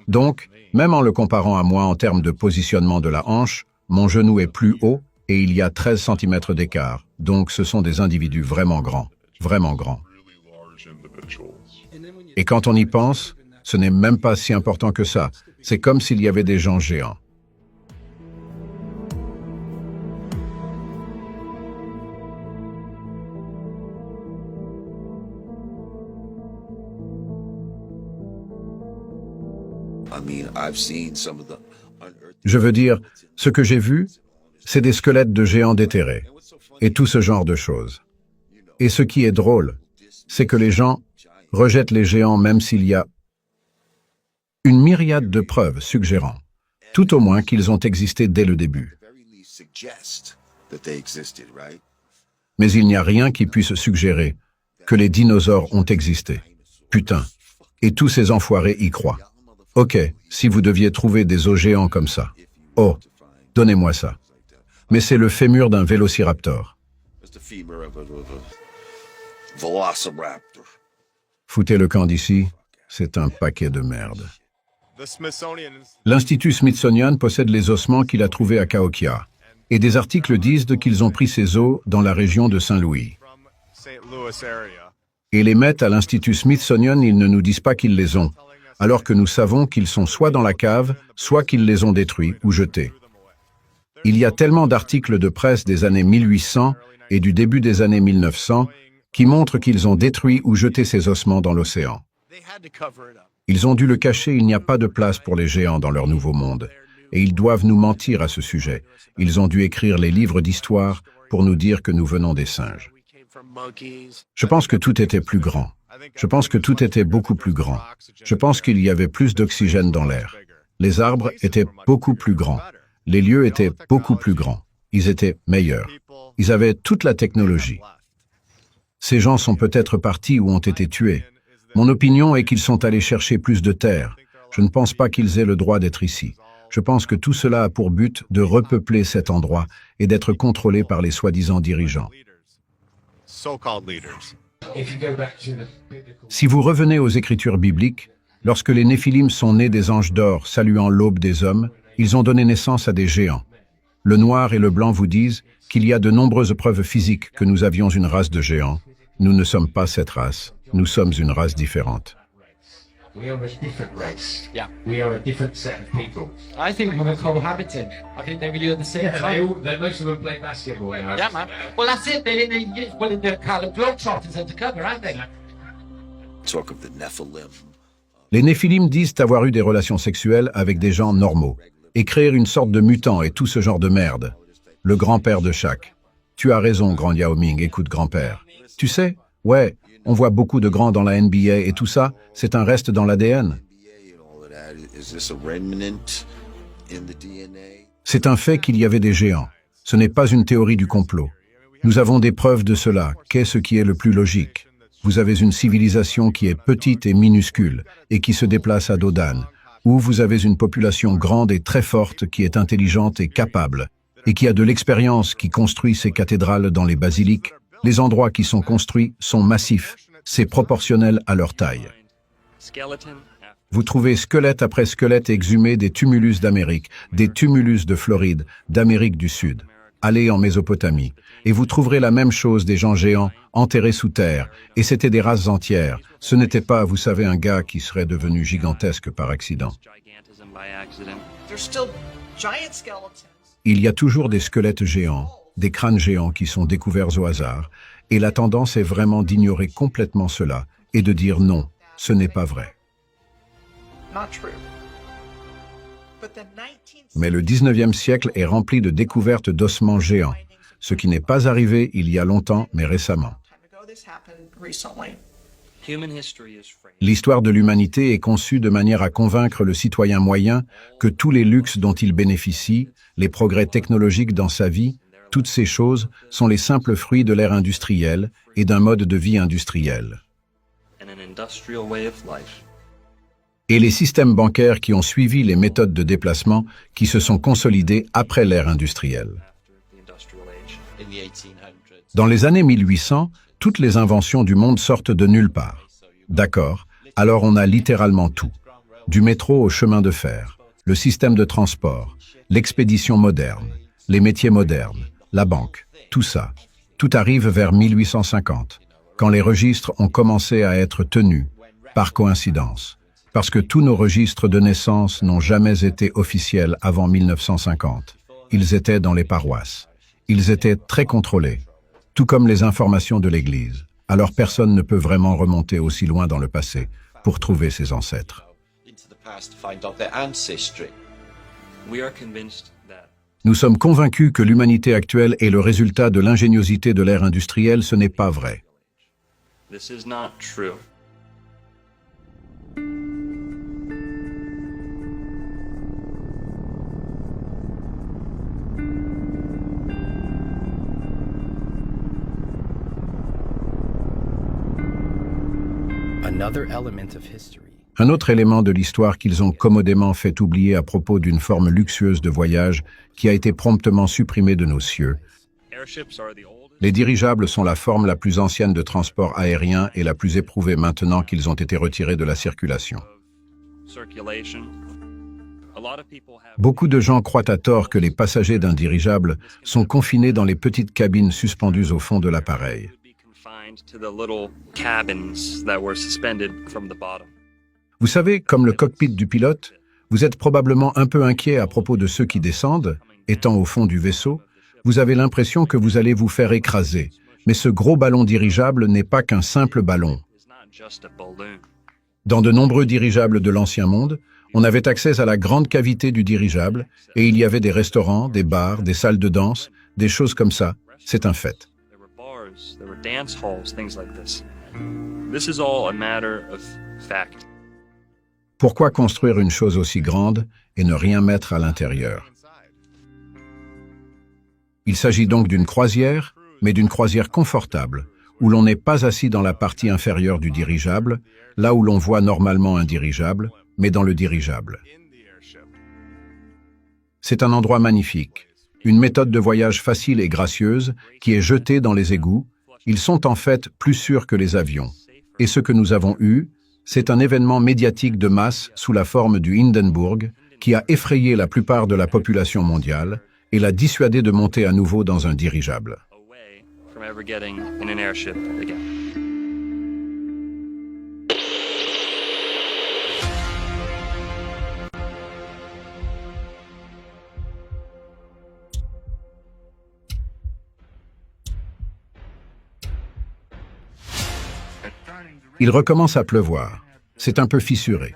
Donc, même en le comparant à moi en termes de positionnement de la hanche, mon genou est plus haut et il y a 13 cm d'écart. Donc ce sont des individus vraiment grands, vraiment grands. Et quand on y pense, ce n'est même pas si important que ça. C'est comme s'il y avait des gens géants. Je veux dire, ce que j'ai vu, c'est des squelettes de géants déterrés, et tout ce genre de choses. Et ce qui est drôle, c'est que les gens rejettent les géants même s'il y a une myriade de preuves suggérant, tout au moins qu'ils ont existé dès le début. Mais il n'y a rien qui puisse suggérer que les dinosaures ont existé. Putain. Et tous ces enfoirés y croient. Ok, si vous deviez trouver des os géants comme ça. Oh, donnez-moi ça. Mais c'est le fémur d'un vélociraptor. Foutez le camp d'ici, c'est un paquet de merde. L'Institut Smithsonian possède les ossements qu'il a trouvés à Cahokia, et des articles disent qu'ils ont pris ces os dans la région de Saint-Louis. Et les mettent à l'Institut Smithsonian, ils ne nous disent pas qu'ils les ont, alors que nous savons qu'ils sont soit dans la cave, soit qu'ils les ont détruits ou jetés. Il y a tellement d'articles de presse des années 1800 et du début des années 1900 qui montrent qu'ils ont détruit ou jeté ces ossements dans l'océan. Ils ont dû le cacher, il n'y a pas de place pour les géants dans leur nouveau monde. Et ils doivent nous mentir à ce sujet. Ils ont dû écrire les livres d'histoire pour nous dire que nous venons des singes. Je pense que tout était plus grand. Je pense que tout était beaucoup plus grand. Je pense qu'il y avait plus d'oxygène dans l'air. Les arbres étaient beaucoup plus grands. Les lieux étaient beaucoup plus grands. Ils étaient meilleurs. Ils avaient toute la technologie. Ces gens sont peut-être partis ou ont été tués. Mon opinion est qu'ils sont allés chercher plus de terre. Je ne pense pas qu'ils aient le droit d'être ici. Je pense que tout cela a pour but de repeupler cet endroit et d'être contrôlé par les soi-disant dirigeants. Si vous revenez aux Écritures bibliques, lorsque les Néphilim sont nés des anges d'or saluant l'aube des hommes, ils ont donné naissance à des géants. Le noir et le blanc vous disent qu'il y a de nombreuses preuves physiques que nous avions une race de géants. Nous ne sommes pas cette race, nous sommes une race différente. We are a different race. Yeah. We are a different set of people. I think we're cohabiting. I think they really understand. Yeah, most of them play basketball. Yeah, man. Well, that's it. They're in the Harlem Globetrotters undercover, aren't they? Talk of the Nephilim. Les Néphilim disent avoir eu des relations sexuelles avec des gens normaux et créer une sorte de mutant et tout ce genre de merde. Le grand-père de Shaq. Tu as raison, grand Yao Ming, écoute grand-père. Tu sais, ouais, on voit beaucoup de grands dans la NBA et tout ça, c'est un reste dans l'ADN. C'est un fait qu'il y avait des géants. Ce n'est pas une théorie du complot. Nous avons des preuves de cela. Qu'est-ce qui est le plus logique? Vous avez une civilisation qui est petite et minuscule et qui se déplace à dos d'âne, ou vous avez une population grande et très forte qui est intelligente et capable, et qui a de l'expérience, qui construit ses cathédrales dans les basiliques. Les endroits qui sont construits sont massifs, c'est proportionnel à leur taille. Vous trouvez squelette après squelette exhumés des tumulus d'Amérique, des tumulus de Floride, d'Amérique du Sud. Allez en Mésopotamie, et vous trouverez la même chose, des gens géants, enterrés sous terre, et c'était des races entières. Ce n'était pas, vous savez, un gars qui serait devenu gigantesque par accident. Il y a toujours des squelettes géants, des crânes géants qui sont découverts au hasard, et la tendance est vraiment d'ignorer complètement cela et de dire non, ce n'est pas vrai. Mais le 19e siècle est rempli de découvertes d'ossements géants, ce qui n'est pas arrivé il y a longtemps, mais récemment. L'histoire de l'humanité est conçue de manière à convaincre le citoyen moyen que tous les luxes dont il bénéficie, les progrès technologiques dans sa vie, Toutes ces choses sont les simples fruits de l'ère industrielle et d'un mode de vie industriel. Et les systèmes bancaires qui ont suivi les méthodes de déplacement qui se sont consolidés après l'ère industrielle. Dans les années 1800, toutes les inventions du monde sortent de nulle part. D'accord, alors on a littéralement tout. Du métro au chemin de fer, le système de transport, l'expédition moderne, les métiers modernes, la banque, tout ça. Tout arrive vers 1850, quand les registres ont commencé à être tenus, par coïncidence. Parce que tous nos registres de naissance n'ont jamais été officiels avant 1950. Ils étaient dans les paroisses. Ils étaient très contrôlés, tout comme les informations de l'Église. Alors personne ne peut vraiment remonter aussi loin dans le passé pour trouver ses ancêtres. Nous sommes convaincus que l'humanité actuelle est le résultat de l'ingéniosité de l'ère industrielle. Ce n'est pas vrai. This is not true. Un autre élément de l'histoire qu'ils ont commodément fait oublier à propos d'une forme luxueuse de voyage qui a été promptement supprimée de nos cieux. Les dirigeables sont la forme la plus ancienne de transport aérien et la plus éprouvée maintenant qu'ils ont été retirés de la circulation. Beaucoup de gens croient à tort que les passagers d'un dirigeable sont confinés dans les petites cabines suspendues au fond de l'appareil. Vous savez, comme le cockpit du pilote, vous êtes probablement un peu inquiet à propos de ceux qui descendent, étant au fond du vaisseau. Vous avez l'impression que vous allez vous faire écraser, mais ce gros ballon dirigeable n'est pas qu'un simple ballon. Dans de nombreux dirigeables de l'Ancien Monde, on avait accès à la grande cavité du dirigeable, et il y avait des restaurants, des bars, des salles de danse, des choses comme ça. C'est un fait. There were dance halls, things like this. This is all a matter of fact. Pourquoi construire une chose aussi grande et ne rien mettre à l'intérieur? Il s'agit donc d'une croisière, mais d'une croisière confortable, où l'on n'est pas assis dans la partie inférieure du dirigeable, là où l'on voit normalement un dirigeable, mais dans le dirigeable. C'est un endroit magnifique. Une méthode de voyage facile et gracieuse qui est jetée dans les égouts. Ils sont en fait plus sûrs que les avions. Et ce que nous avons eu, c'est un événement médiatique de masse sous la forme du Hindenburg qui a effrayé la plupart de la population mondiale et l'a dissuadé de monter à nouveau dans un dirigeable. Il recommence à pleuvoir. C'est un peu fissuré.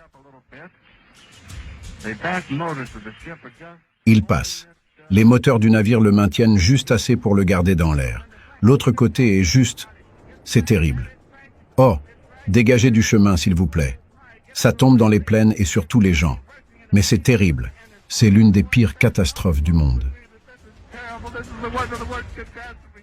Il passe. Les moteurs du navire le maintiennent juste assez pour le garder dans l'air. L'autre côté est juste... C'est terrible. Oh, dégagez du chemin, s'il vous plaît. Ça tombe dans les plaines et sur tous les gens. Mais c'est terrible. C'est l'une des pires catastrophes du monde.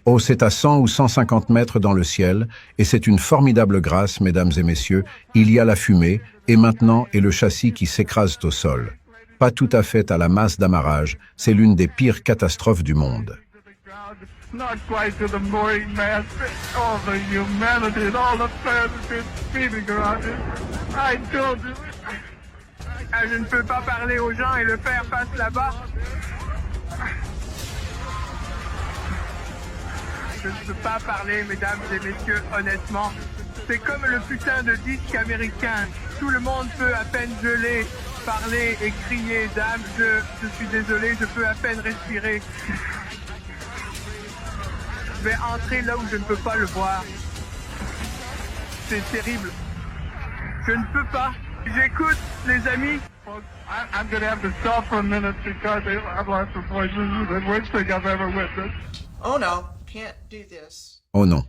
Oh, c'est à 100 ou 150 mètres dans le ciel, et c'est une formidable grâce, mesdames et messieurs. Il y a la fumée, et maintenant est le châssis qui s'écrase au sol. Pas tout à fait à la masse d'amarrage, c'est l'une des pires catastrophes du monde. Je ne peux pas parler aux gens et le fer passe là-bas. Je ne peux pas parler, mesdames et messieurs, honnêtement. C'est comme le putain de disque américain. Tout le monde peut à peine geler, parler et crier. Dame, je suis désolé, je peux à peine respirer. Je vais entrer là où je ne peux pas le voir. C'est terrible. Je ne peux pas. J'écoute, les amis. I'm going to have to stop for a minute because I've lost the voice. This is the worst thing I've ever witnessed. Oh no, can't do this. Oh non,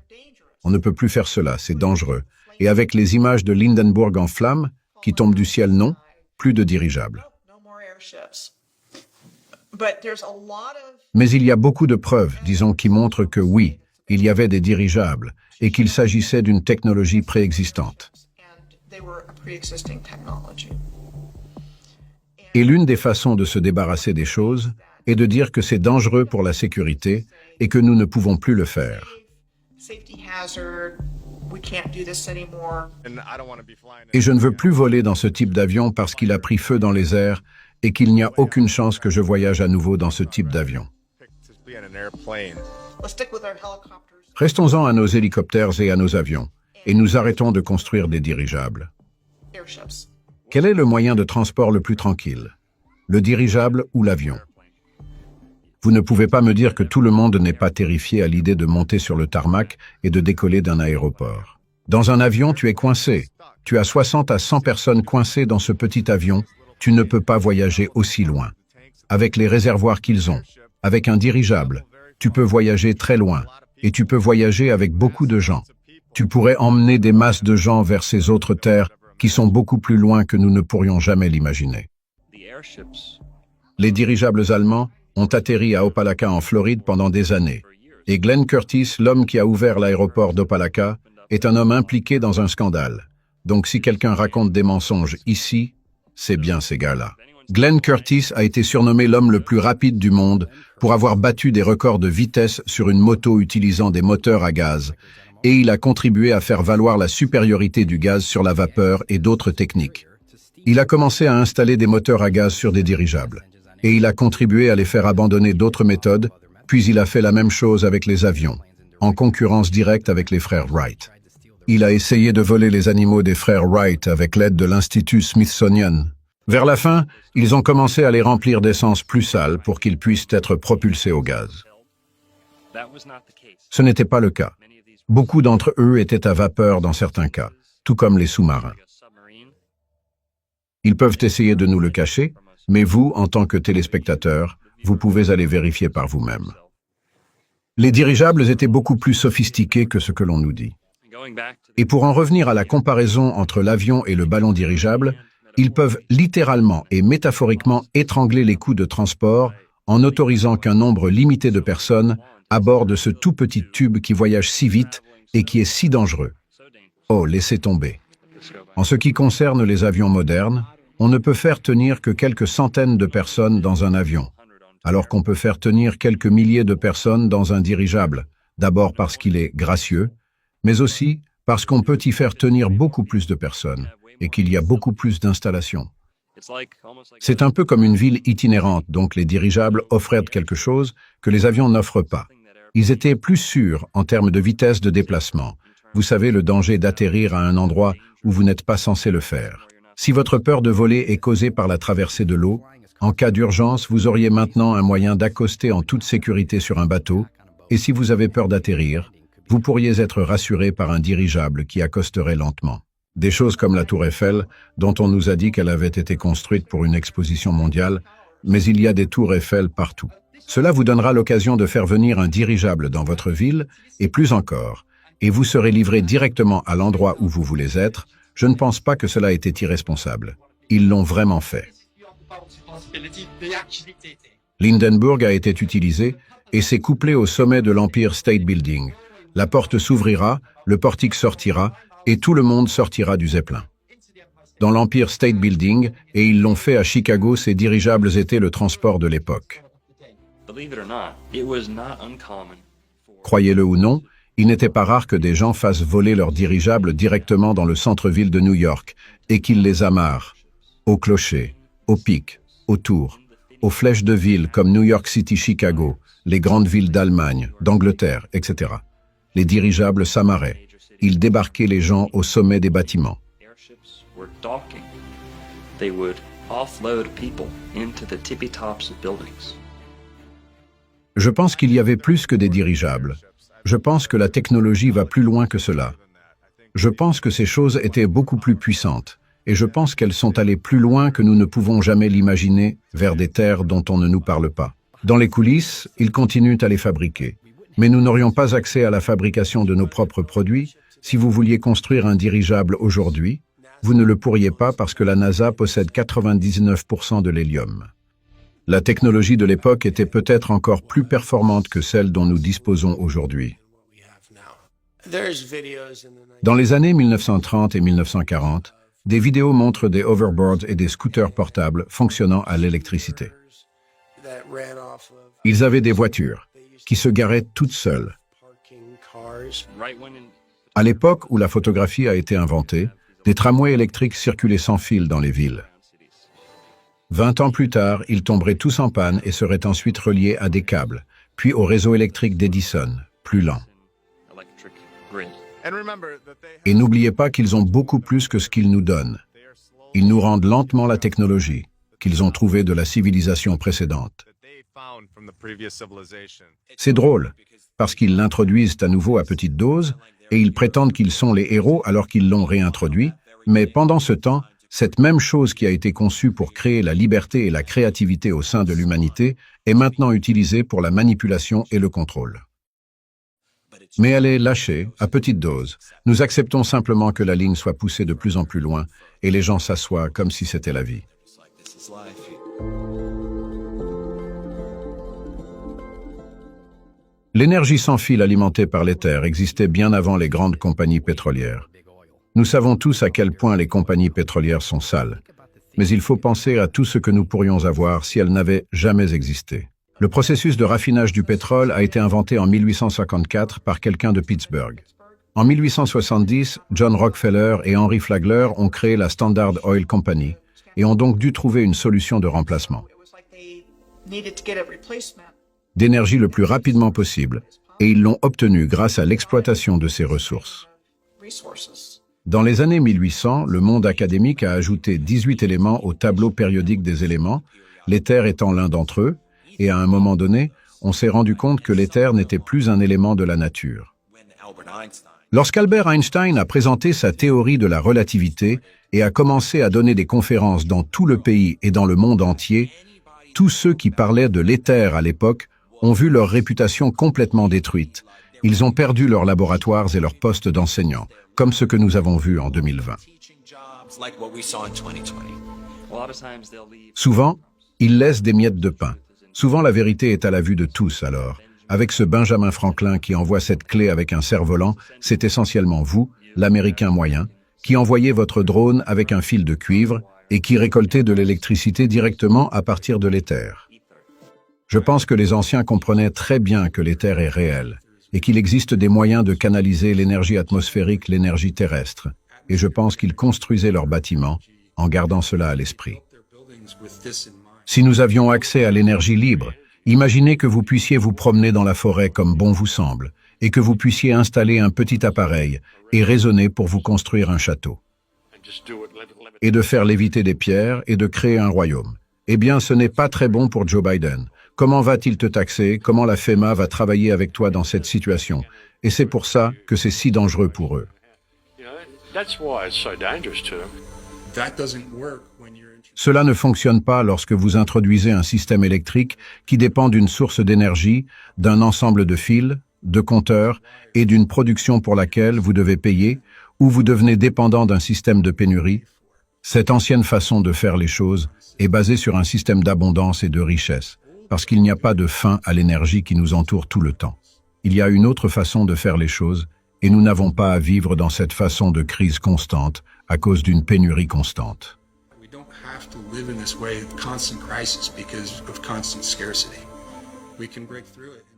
on ne peut plus faire cela, c'est dangereux. Et avec les images de l'Hindenburg en flammes, qui tombent du ciel, non, plus de dirigeables. But there's a lot of Mais il y a beaucoup de preuves, disons, qui montrent que oui, il y avait des dirigeables et qu'il s'agissait d'une technologie préexistante. and they were a pre-existing technology. Et l'une des façons de se débarrasser des choses est de dire que c'est dangereux pour la sécurité et que nous ne pouvons plus le faire. Safety hazard, we can't do this anymore. Et je ne veux plus voler dans ce type d'avion parce qu'il a pris feu dans les airs et qu'il n'y a aucune chance que je voyage à nouveau dans ce type d'avion. Let's stick with our helicopters. Restons-en à nos hélicoptères et à nos avions, et nous arrêtons de construire des dirigeables. Airships. Quel est le moyen de transport le plus tranquille? Le dirigeable ou l'avion? Vous ne pouvez pas me dire que tout le monde n'est pas terrifié à l'idée de monter sur le tarmac et de décoller d'un aéroport. Dans un avion, tu es coincé. Tu as 60 à 100 personnes coincées dans ce petit avion. Tu ne peux pas voyager aussi loin. Avec les réservoirs qu'ils ont, avec un dirigeable, tu peux voyager très loin. Et tu peux voyager avec beaucoup de gens. Tu pourrais emmener des masses de gens vers ces autres terres qui sont beaucoup plus loin que nous ne pourrions jamais l'imaginer. Les dirigeables allemands ont atterri à Opelika en Floride pendant des années. Et Glenn Curtis, l'homme qui a ouvert l'aéroport d'Opelika, est un homme impliqué dans un scandale. Donc si quelqu'un raconte des mensonges ici, c'est bien ces gars-là. Glenn Curtis a été surnommé l'homme le plus rapide du monde pour avoir battu des records de vitesse sur une moto utilisant des moteurs à gaz, et il a contribué à faire valoir la supériorité du gaz sur la vapeur et d'autres techniques. Il a commencé à installer des moteurs à gaz sur des dirigeables, et il a contribué à les faire abandonner d'autres méthodes, puis il a fait la même chose avec les avions, en concurrence directe avec les frères Wright. Il a essayé de voler les animaux des frères Wright avec l'aide de l'Institut Smithsonian. Vers la fin, ils ont commencé à les remplir d'essence plus sale pour qu'ils puissent être propulsés au gaz. Ce n'était pas le cas. Beaucoup d'entre eux étaient à vapeur dans certains cas, tout comme les sous-marins. Ils peuvent essayer de nous le cacher, mais vous, en tant que téléspectateurs, vous pouvez aller vérifier par vous-même. Les dirigeables étaient beaucoup plus sophistiqués que ce que l'on nous dit. Et pour en revenir à la comparaison entre l'avion et le ballon dirigeable, ils peuvent littéralement et métaphoriquement étrangler les coûts de transport en n'autorisant qu'un nombre limité de personnes à bord de ce tout petit tube qui voyage si vite et qui est si dangereux. Oh, laissez tomber. En ce qui concerne les avions modernes, on ne peut faire tenir que quelques centaines de personnes dans un avion, alors qu'on peut faire tenir quelques milliers de personnes dans un dirigeable, d'abord parce qu'il est gracieux, mais aussi parce qu'on peut y faire tenir beaucoup plus de personnes et qu'il y a beaucoup plus d'installations. C'est un peu comme une ville itinérante, donc les dirigeables offraient quelque chose que les avions n'offrent pas. Ils étaient plus sûrs en termes de vitesse de déplacement. Vous savez, le danger d'atterrir à un endroit où vous n'êtes pas censé le faire. Si votre peur de voler est causée par la traversée de l'eau, en cas d'urgence, vous auriez maintenant un moyen d'accoster en toute sécurité sur un bateau, et si vous avez peur d'atterrir, vous pourriez être rassuré par un dirigeable qui accosterait lentement. Des choses comme la Tour Eiffel, dont on nous a dit qu'elle avait été construite pour une exposition mondiale, mais il y a des tours Eiffel partout. Cela vous donnera l'occasion de faire venir un dirigeable dans votre ville, et plus encore, et vous serez livré directement à l'endroit où vous voulez être. Je ne pense pas que cela ait été irresponsable. Ils l'ont vraiment fait. L'Hindenburg a été utilisé et s'est couplé au sommet de l'Empire State Building. La porte s'ouvrira, le portique sortira, et tout le monde sortira du Zeppelin. Dans l'Empire State Building, et ils l'ont fait à Chicago, ces dirigeables étaient le transport de l'époque. Croyez-le ou non, il n'était pas rare que des gens fassent voler leurs dirigeables directement dans le centre-ville de New York et qu'ils les amarrent aux clochers, aux pics, aux tours, aux flèches de villes comme New York City, Chicago, les grandes villes d'Allemagne, d'Angleterre, etc. Les dirigeables s'amarraient. Ils débarquaient les gens au sommet des bâtiments. Je pense qu'il y avait plus que des dirigeables. Je pense que la technologie va plus loin que cela. Je pense que ces choses étaient beaucoup plus puissantes, et je pense qu'elles sont allées plus loin que nous ne pouvons jamais l'imaginer, vers des terres dont on ne nous parle pas. Dans les coulisses, ils continuent à les fabriquer. Mais nous n'aurions pas accès à la fabrication de nos propres produits. Si vous vouliez construire un dirigeable aujourd'hui, vous ne le pourriez pas parce que la NASA possède 99% de l'hélium. La technologie de l'époque était peut-être encore plus performante que celle dont nous disposons aujourd'hui. Dans les années 1930 et 1940, des vidéos montrent des hoverboards et des scooters portables fonctionnant à l'électricité. Ils avaient des voitures qui se garaient toutes seules. À l'époque où la photographie a été inventée, des tramways électriques circulaient sans fil dans les villes. 20 ans plus tard, ils tomberaient tous en panne et seraient ensuite reliés à des câbles, puis au réseau électrique d'Edison, plus lent. Et n'oubliez pas qu'ils ont beaucoup plus que ce qu'ils nous donnent. Ils nous rendent lentement la technologie qu'ils ont trouvée de la civilisation précédente. C'est drôle, parce qu'ils l'introduisent à nouveau à petite dose, et ils prétendent qu'ils sont les héros alors qu'ils l'ont réintroduit, mais pendant ce temps, cette même chose qui a été conçue pour créer la liberté et la créativité au sein de l'humanité est maintenant utilisée pour la manipulation et le contrôle. Mais elle est lâchée, à petite dose. Nous acceptons simplement que la ligne soit poussée de plus en plus loin et les gens s'assoient comme si c'était la vie. L'énergie sans fil alimentée par l'éther existait bien avant les grandes compagnies pétrolières. Nous savons tous à quel point les compagnies pétrolières sont sales, mais il faut penser à tout ce que nous pourrions avoir si elles n'avaient jamais existé. Le processus de raffinage du pétrole a été inventé en 1854 par quelqu'un de Pittsburgh. En 1870, John Rockefeller et Henry Flagler ont créé la Standard Oil Company et ont donc dû trouver une solution de remplacement d'énergie le plus rapidement possible, et ils l'ont obtenu grâce à l'exploitation de ces ressources. Dans les années 1800, le monde académique a ajouté 18 éléments au tableau périodique des éléments, l'éther étant l'un d'entre eux, et à un moment donné, on s'est rendu compte que l'éther n'était plus un élément de la nature. Lorsqu'Albert Einstein a présenté sa théorie de la relativité et a commencé à donner des conférences dans tout le pays et dans le monde entier, tous ceux qui parlaient de l'éther à l'époque ont vu leur réputation complètement détruite. Ils ont perdu leurs laboratoires et leurs postes d'enseignants, comme ce que nous avons vu en 2020. Souvent, ils laissent des miettes de pain. Souvent, la vérité est à la vue de tous, alors. Avec ce Benjamin Franklin qui envoie cette clé avec un cerf-volant, c'est essentiellement vous, l'Américain moyen, qui envoyez votre drone avec un fil de cuivre et qui récoltez de l'électricité directement à partir de l'éther. Je pense que les anciens comprenaient très bien que l'éther est réel et qu'il existe des moyens de canaliser l'énergie atmosphérique, l'énergie terrestre, et je pense qu'ils construisaient leurs bâtiments en gardant cela à l'esprit. Si nous avions accès à l'énergie libre, imaginez que vous puissiez vous promener dans la forêt comme bon vous semble, et que vous puissiez installer un petit appareil et raisonner pour vous construire un château, et de faire léviter des pierres et de créer un royaume. Eh bien, ce n'est pas très bon pour Joe Biden. Comment va-t-il te taxer? Comment la FEMA va travailler avec toi dans cette situation? Et c'est pour ça que c'est si dangereux pour eux. Cela ne fonctionne pas lorsque vous introduisez un système électrique qui dépend d'une source d'énergie, d'un ensemble de fils, de compteurs et d'une production pour laquelle vous devez payer, ou vous devenez dépendant d'un système de pénurie. Cette ancienne façon de faire les choses est basée sur un système d'abondance et de richesse, parce qu'il n'y a pas de fin à l'énergie qui nous entoure tout le temps. Il y a une autre façon de faire les choses, et nous n'avons pas à vivre dans cette façon de crise constante à cause d'une pénurie constante.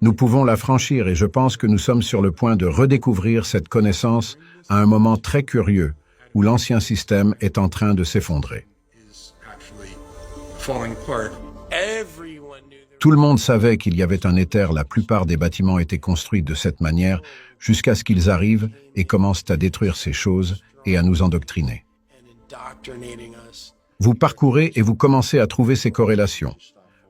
Nous pouvons la franchir et je pense que nous sommes sur le point de redécouvrir cette connaissance à un moment très curieux où l'ancien système est en train de s'effondrer. Tout le monde savait qu'il y avait un éther, la plupart des bâtiments étaient construits de cette manière jusqu'à ce qu'ils arrivent et commencent à détruire ces choses et à nous endoctriner. Vous parcourez et vous commencez à trouver ces corrélations.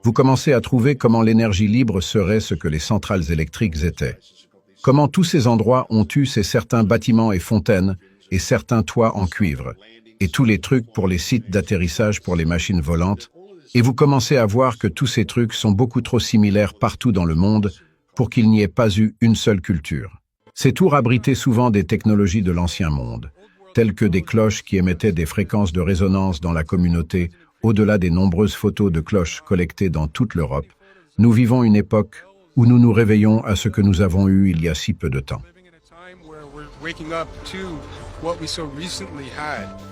Vous commencez à trouver comment l'énergie libre serait ce que les centrales électriques étaient. Comment tous ces endroits ont eu ces certains bâtiments et fontaines et certains toits en cuivre, et tous les trucs pour les sites d'atterrissage pour les machines volantes, et vous commencez à voir que tous ces trucs sont beaucoup trop similaires partout dans le monde pour qu'il n'y ait pas eu une seule culture. Ces tours abritaient souvent des technologies de l'ancien monde, telles que des cloches qui émettaient des fréquences de résonance dans la communauté au-delà des nombreuses photos de cloches collectées dans toute l'Europe, nous vivons une époque où nous nous réveillons à ce que nous avons eu il y a si peu de temps.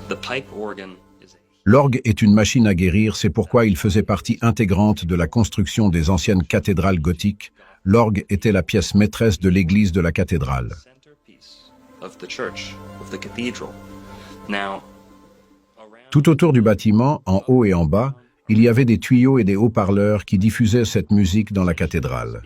The pipe organ is L'orgue est une machine à guérir, c'est pourquoi il faisait partie intégrante de la construction des anciennes cathédrales gothiques. L'orgue était la pièce maîtresse de l'église de la cathédrale. of the church, of the cathedral. Now, Tout autour du bâtiment, en haut et en bas, il y avait des tuyaux et des haut-parleurs qui diffusaient cette musique dans la cathédrale.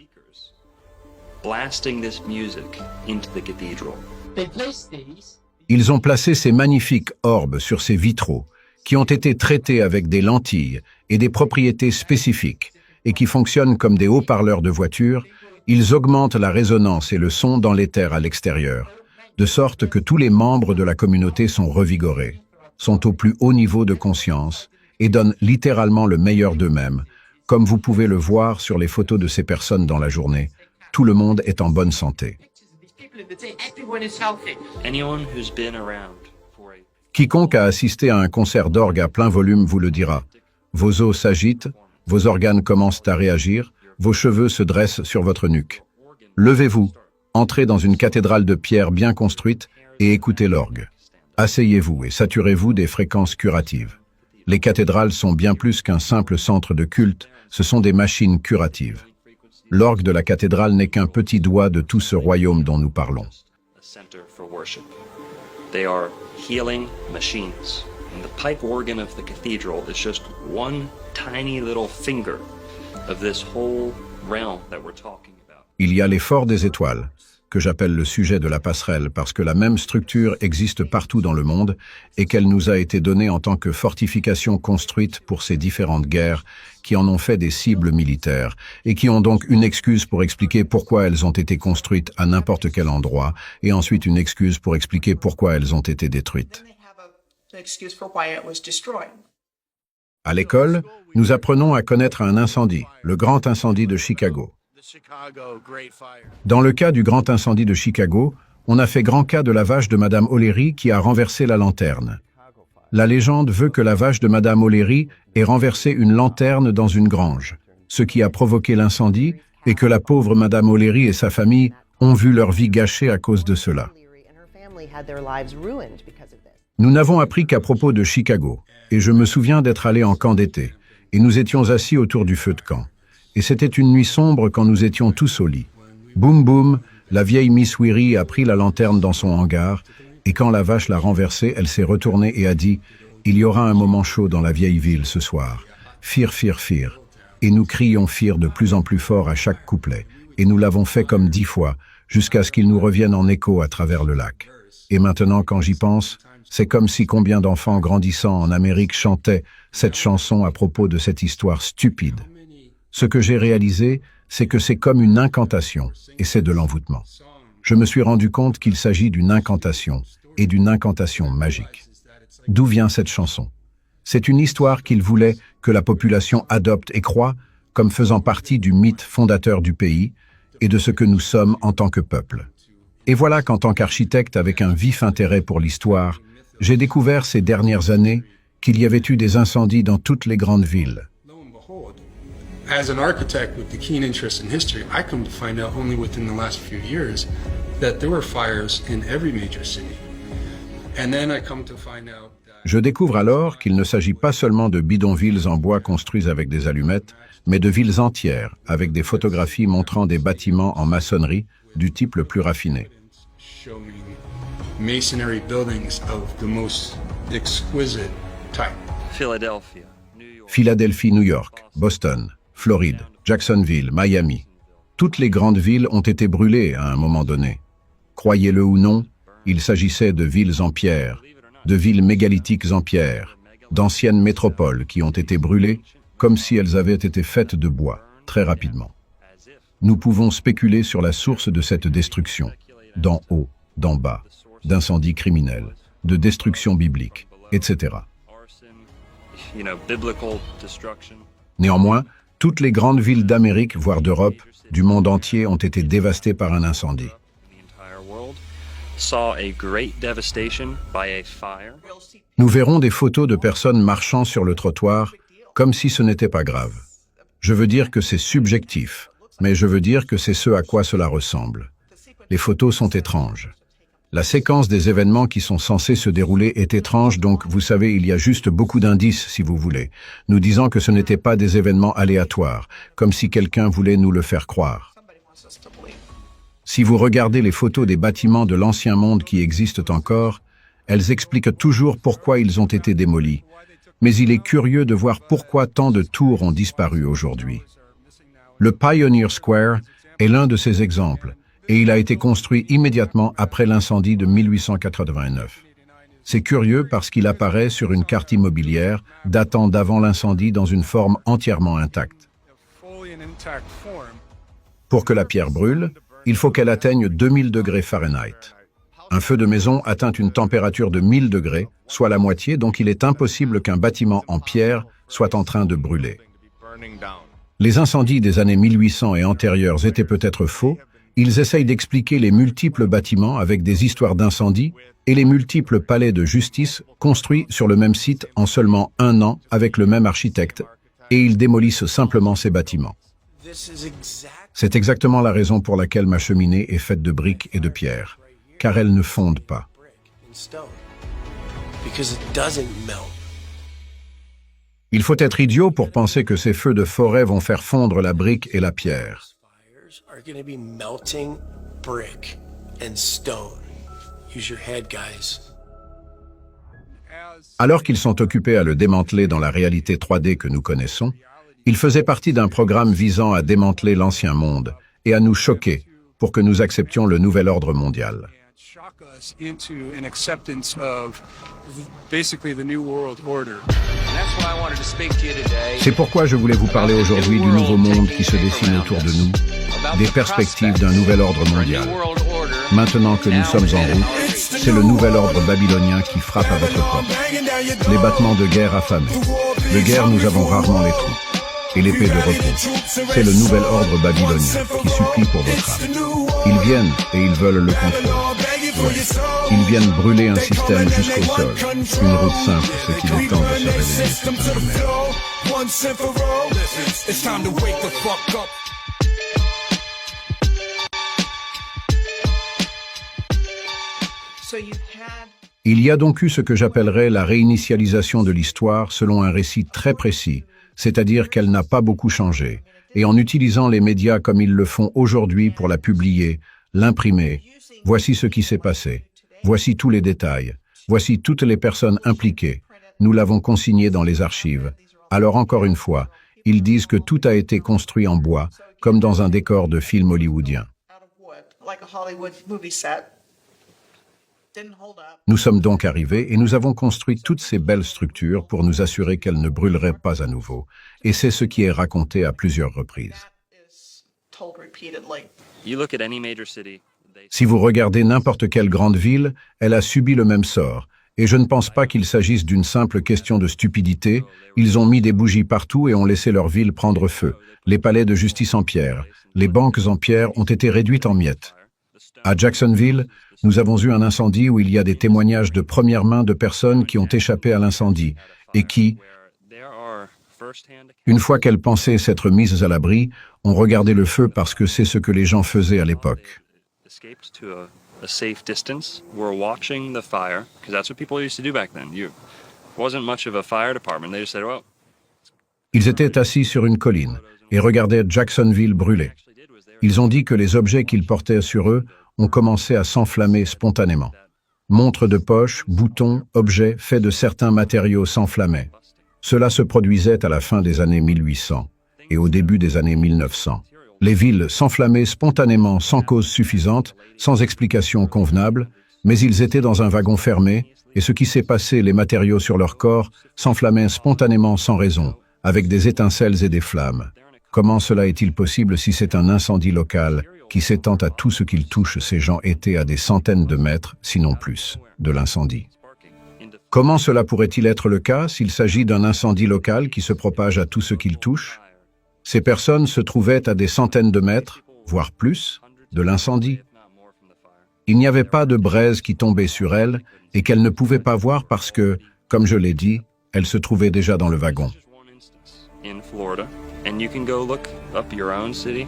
blasting this music into the cathedral. They placed these. Ils ont placé ces magnifiques orbes sur ces vitraux, qui ont été traités avec des lentilles et des propriétés spécifiques, et qui fonctionnent comme des haut-parleurs de voiture. Ils augmentent la résonance et le son dans l'éther à l'extérieur, de sorte que tous les membres de la communauté sont revigorés, sont au plus haut niveau de conscience et donnent littéralement le meilleur d'eux-mêmes, comme vous pouvez le voir sur les photos de ces personnes dans la journée. Tout le monde est en bonne santé. Everyone is healthy. Anyone who's been around for a Quiconque a assisté à un concert d'orgue à plein volume vous le dira. Vos os s'agitent, vos organes commencent à réagir, vos cheveux se dressent sur votre nuque. Levez-vous, entrez dans une cathédrale de pierre bien construite et écoutez l'orgue. Asseyez-vous et saturez-vous des fréquences curatives. Les cathédrales sont bien plus qu'un simple centre de culte, ce sont des machines curatives. L'orgue de la cathédrale n'est qu'un petit doigt de tout ce royaume dont nous parlons. a center for worship. They are healing machines. And the pipe organ of the cathedral is just one tiny little finger of this whole realm that we're talking about. Il y a l'effort des étoiles, que j'appelle le sujet de la passerelle parce que la même structure existe partout dans le monde et qu'elle nous a été donnée en tant que fortification construite pour ces différentes guerres qui en ont fait des cibles militaires et qui ont donc une excuse pour expliquer pourquoi elles ont été construites à n'importe quel endroit et ensuite une excuse pour expliquer pourquoi elles ont été détruites. They have an excuse for why it was destroyed. À l'école, nous apprenons à connaître un incendie, le grand incendie de Chicago. Dans le cas du grand incendie de Chicago, on a fait grand cas de la vache de Madame O'Leary qui a renversé la lanterne. La légende veut que la vache de Madame O'Leary ait renversé une lanterne dans une grange, ce qui a provoqué l'incendie et que la pauvre Madame O'Leary et sa famille ont vu leur vie gâchée à cause de cela. Nous n'avons appris qu'à propos de Chicago, et je me souviens d'être allé en camp d'été, et nous étions assis autour du feu de camp. Et c'était une nuit sombre quand nous étions tous au lit. Boum boum, la vieille Miss Weary a pris la lanterne dans son hangar, et quand la vache l'a renversée, elle s'est retournée et a dit « Il y aura un moment chaud dans la vieille ville ce soir. Fire, fire, fire. » Et nous crions fire de plus en plus fort à chaque couplet, et nous l'avons fait comme 10 fois, jusqu'à ce qu'il nous revienne en écho à travers le lac. Et maintenant, quand j'y pense, c'est comme si combien d'enfants grandissant en Amérique chantaient cette chanson à propos de cette histoire stupide. Ce que j'ai réalisé, c'est que c'est comme une incantation, et c'est de l'envoûtement. Je me suis rendu compte qu'il s'agit d'une incantation, et d'une incantation magique. D'où vient cette chanson? C'est une histoire qu'il voulait que la population adopte et croie comme faisant partie du mythe fondateur du pays et de ce que nous sommes en tant que peuple. Et voilà qu'en tant qu'architecte avec un vif intérêt pour l'histoire, j'ai découvert ces dernières années qu'il y avait eu des incendies dans toutes les grandes villes. As an architect with the keen interest in history, I come to find out only within the last few years that there were fires in every major city. And then I come to find out that Je découvre alors qu'il ne s'agit pas seulement de bidonvilles en bois construits avec des allumettes, mais de villes entières avec des photographies montrant des bâtiments en maçonnerie du type le plus raffiné. showing masonry buildings of the most exquisite type. Philadelphia, New York. Philadelphie, New York, Boston, Floride, Jacksonville, Miami. Toutes les grandes villes ont été brûlées à un moment donné. Croyez-le ou non, il s'agissait de villes en pierre, de villes mégalithiques en pierre, d'anciennes métropoles qui ont été brûlées comme si elles avaient été faites de bois, très rapidement. Nous pouvons spéculer sur la source de cette destruction, d'en haut, d'en bas, d'incendies criminels, de destruction biblique, etc. Arson, biblical destruction. Néanmoins, toutes les grandes villes d'Amérique, voire d'Europe, du monde entier ont été dévastées par un incendie. The entire world saw a great devastation by a fire. We'll see Nous verrons des photos de personnes marchant sur le trottoir comme si ce n'était pas grave. Je veux dire que c'est subjectif, mais je veux dire que c'est ce à quoi cela ressemble. Les photos sont étranges. La séquence des événements qui sont censés se dérouler est étrange, donc vous savez, il y a juste beaucoup d'indices, si vous voulez, nous disant que ce n'étaient pas des événements aléatoires, comme si quelqu'un voulait nous le faire croire. Si vous regardez les photos des bâtiments de l'Ancien Monde qui existent encore, elles expliquent toujours pourquoi ils ont été démolis. Mais il est curieux de voir pourquoi tant de tours ont disparu aujourd'hui. Le Pioneer Square est l'un de ces exemples, et il a été construit immédiatement après l'incendie de 1889. C'est curieux parce qu'il apparaît sur une carte immobilière datant d'avant l'incendie dans une forme entièrement intacte. Pour que la pierre brûle, il faut qu'elle atteigne 2000 degrés Fahrenheit. Un feu de maison atteint une température de 1000 degrés, soit la moitié, donc il est impossible qu'un bâtiment en pierre soit en train de brûler. Les incendies des années 1800 et antérieurs étaient peut-être faux. Ils essayent d'expliquer les multiples bâtiments avec des histoires d'incendie et les multiples palais de justice construits sur le même site en seulement 1 an avec le même architecte, et ils démolissent simplement ces bâtiments. C'est exactement la raison pour laquelle ma cheminée est faite de briques et de pierres, car elle ne fonde pas. Il faut être idiot pour penser que ces feux de forêt vont faire fondre la brique et la pierre. Are going to be melting brick and stone. Use your head, guys. Alors qu'ils sont occupés à le démanteler dans la réalité 3D que nous connaissons, ils faisaient partie d'un programme visant à démanteler l'ancien monde et à nous choquer pour que nous acceptions le nouvel ordre mondial. C'est pourquoi je voulais vous parler aujourd'hui du nouveau monde qui se dessine autour de nous, des perspectives d'un nouvel ordre mondial. Maintenant que nous sommes en route, c'est le nouvel ordre babylonien qui frappe à votre porte. Les battements de guerre affamés. De guerre, nous avons rarement les troupes. Et l'épée de repos. C'est le nouvel ordre babylonien qui supplie pour votre âme. Ils viennent et ils veulent le contrôle. Ouais. Ils viennent brûler un système jusqu'au sol. Une route simple, ce qu'il est temps de se réveiller, c'est un remède. Il y a donc eu ce que j'appellerais la réinitialisation de l'histoire selon un récit très précis, c'est-à-dire qu'elle n'a pas beaucoup changé, et en utilisant les médias comme ils le font aujourd'hui pour la publier, l'imprimer, voici ce qui s'est passé, voici tous les détails, voici toutes les personnes impliquées, nous l'avons consigné dans les archives. Alors encore une fois, ils disent que tout a été construit en bois, comme dans un décor de film hollywoodien. Nous sommes donc arrivés et nous avons construit toutes ces belles structures pour nous assurer qu'elles ne brûleraient pas à nouveau. Et c'est ce qui est raconté à plusieurs reprises. Si vous regardez n'importe quelle grande ville, elle a subi le même sort. Et je ne pense pas qu'il s'agisse d'une simple question de stupidité. Ils ont mis des bougies partout et ont laissé leur ville prendre feu. Les palais de justice en pierre, les banques en pierre ont été réduites en miettes. À Jacksonville, nous avons eu un incendie où il y a des témoignages de première main de personnes qui ont échappé à l'incendie et qui, une fois qu'elles pensaient s'être mises à l'abri, ont regardé le feu parce que c'est ce que les gens faisaient à l'époque. Ils étaient assis sur une colline et regardaient Jacksonville brûler. Ils ont dit que les objets qu'ils portaient sur eux ont commencé à s'enflammer spontanément. Montres de poche, boutons, objets faits de certains matériaux s'enflammaient. Cela se produisait à la fin des années 1800 et au début des années 1900. Les villes s'enflammaient spontanément sans cause suffisante, sans explication convenable, mais ils étaient dans un wagon fermé et ce qui s'est passé, les matériaux sur leur corps, s'enflammaient spontanément sans raison, avec des étincelles et des flammes. Comment cela est-il possible si c'est un incendie local qui s'étend à tout ce qu'il touche? Ces gens étaient à des centaines de mètres, sinon plus, de l'incendie. Comment cela pourrait-il être le cas s'il s'agit d'un incendie local qui se propage à tout ce qu'il touche? Ces personnes se trouvaient à des centaines de mètres, voire plus, de l'incendie. Il n'y avait pas de braise qui tombait sur elles et qu'elles ne pouvaient pas voir parce que, Comme je l'ai dit, elle se trouvait déjà dans le wagon. In Florida, and you can go look up your own city,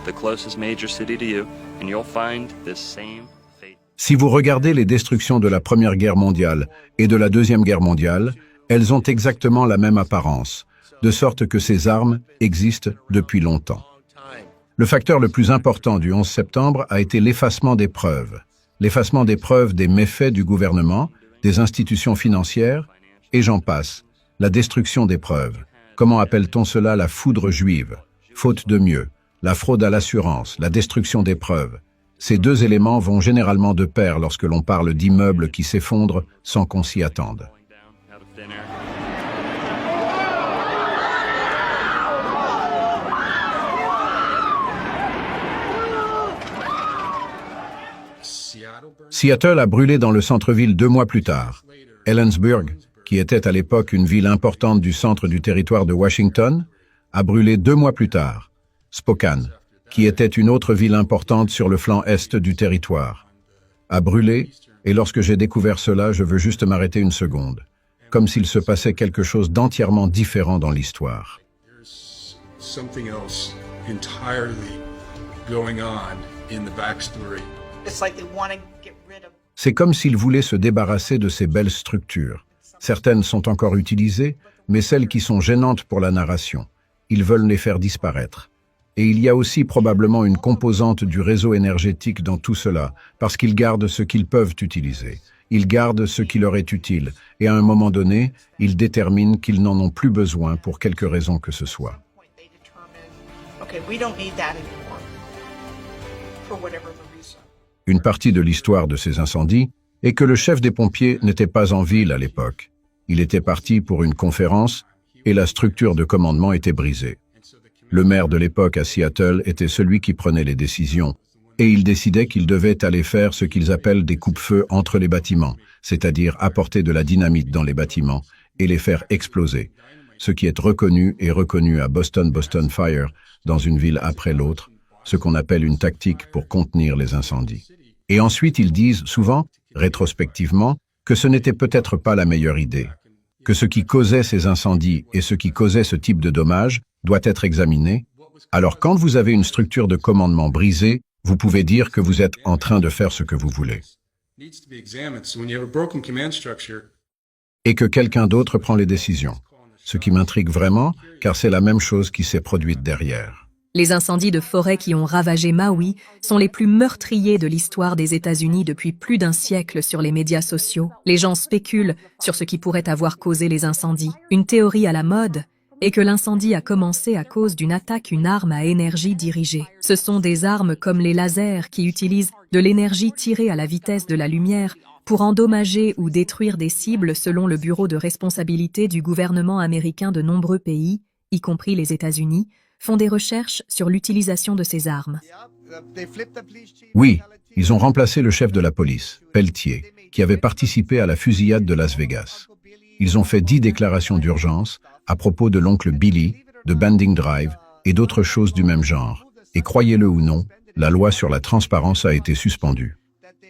the closest major city to you, and you'll find this same fate. Si vous regardez les destructions de la Première Guerre mondiale et de la Deuxième Guerre mondiale, elles ont exactement la même apparence, de sorte que ces armes existent depuis longtemps. Le facteur le plus important du 11 septembre a été l'effacement des preuves. L'effacement des preuves des méfaits du gouvernement, des institutions financières, et j'en passe, la destruction des preuves. Comment appelle-t-on cela la foudre juive? Faute de mieux, la fraude à l'assurance, la destruction des preuves. Ces deux éléments vont généralement de pair lorsque l'on parle d'immeubles qui s'effondrent sans qu'on s'y attende. Seattle a brûlé dans le centre-ville 2 mois plus tard. Ellensburg, qui était à l'époque une ville importante du centre du territoire de Washington, a brûlé 2 mois plus tard. Spokane, qui était une autre ville importante sur le flanc est du territoire, a brûlé, et lorsque j'ai découvert cela, je veux juste m'arrêter une seconde, comme s'il se passait quelque chose d'entièrement différent dans l'histoire. Something else entirely going on in the backstory. It's like they want to get rid of. C'est comme s'ils voulaient se débarrasser de ces belles structures. Certaines sont encore utilisées, mais celles qui sont gênantes pour la narration, ils veulent les faire disparaître. Et il y a aussi probablement une composante du réseau énergétique dans tout cela, parce qu'ils gardent ce qu'ils peuvent utiliser. Ils gardent ce qui leur est utile, et à un moment donné, ils déterminent qu'ils n'en ont plus besoin pour quelque raison que ce soit. Okay, we don't need that anymore. For whatever the reason. Une partie de l'histoire de ces incendies est que le chef des pompiers n'était pas en ville à l'époque. Il était parti pour une conférence et la structure de commandement était brisée. Le maire de l'époque à Seattle était celui qui prenait les décisions et il décidait qu'il devait aller faire ce qu'ils appellent des coupe-feux entre les bâtiments, c'est-à-dire apporter de la dynamite dans les bâtiments et les faire exploser, ce qui est reconnu à Boston Fire, dans une ville après l'autre, ce qu'on appelle une tactique pour contenir les incendies. Et ensuite, ils disent souvent, rétrospectivement, que ce n'était peut-être pas la meilleure idée, que ce qui causait ces incendies et ce qui causait ce type de dommages doit être examiné. Alors quand vous avez une structure de commandement brisée, vous pouvez dire que vous êtes en train de faire ce que vous voulez. Et que quelqu'un d'autre prend les décisions. Ce qui m'intrigue vraiment, car c'est la même chose qui s'est produite derrière. Les incendies de forêt qui ont ravagé Maui sont les plus meurtriers de l'histoire des États-Unis depuis plus d'un siècle sur les médias sociaux. Les gens spéculent sur ce qui pourrait avoir causé les incendies. Une théorie à la mode est que l'incendie a commencé à cause d'une attaque, une arme à énergie dirigée. Ce sont des armes comme les lasers qui utilisent de l'énergie tirée à la vitesse de la lumière pour endommager ou détruire des cibles selon le Bureau de responsabilité du gouvernement américain. De nombreux pays, y compris les États-Unis, font des recherches sur l'utilisation de ces armes. Oui, ils ont remplacé le chef de la police, Pelletier, qui avait participé à la fusillade de Las Vegas. Ils ont fait 10 déclarations d'urgence à propos de l'oncle Billy, de Banding Drive et d'autres choses du même genre. Et croyez-le ou non, la loi sur la transparence a été suspendue.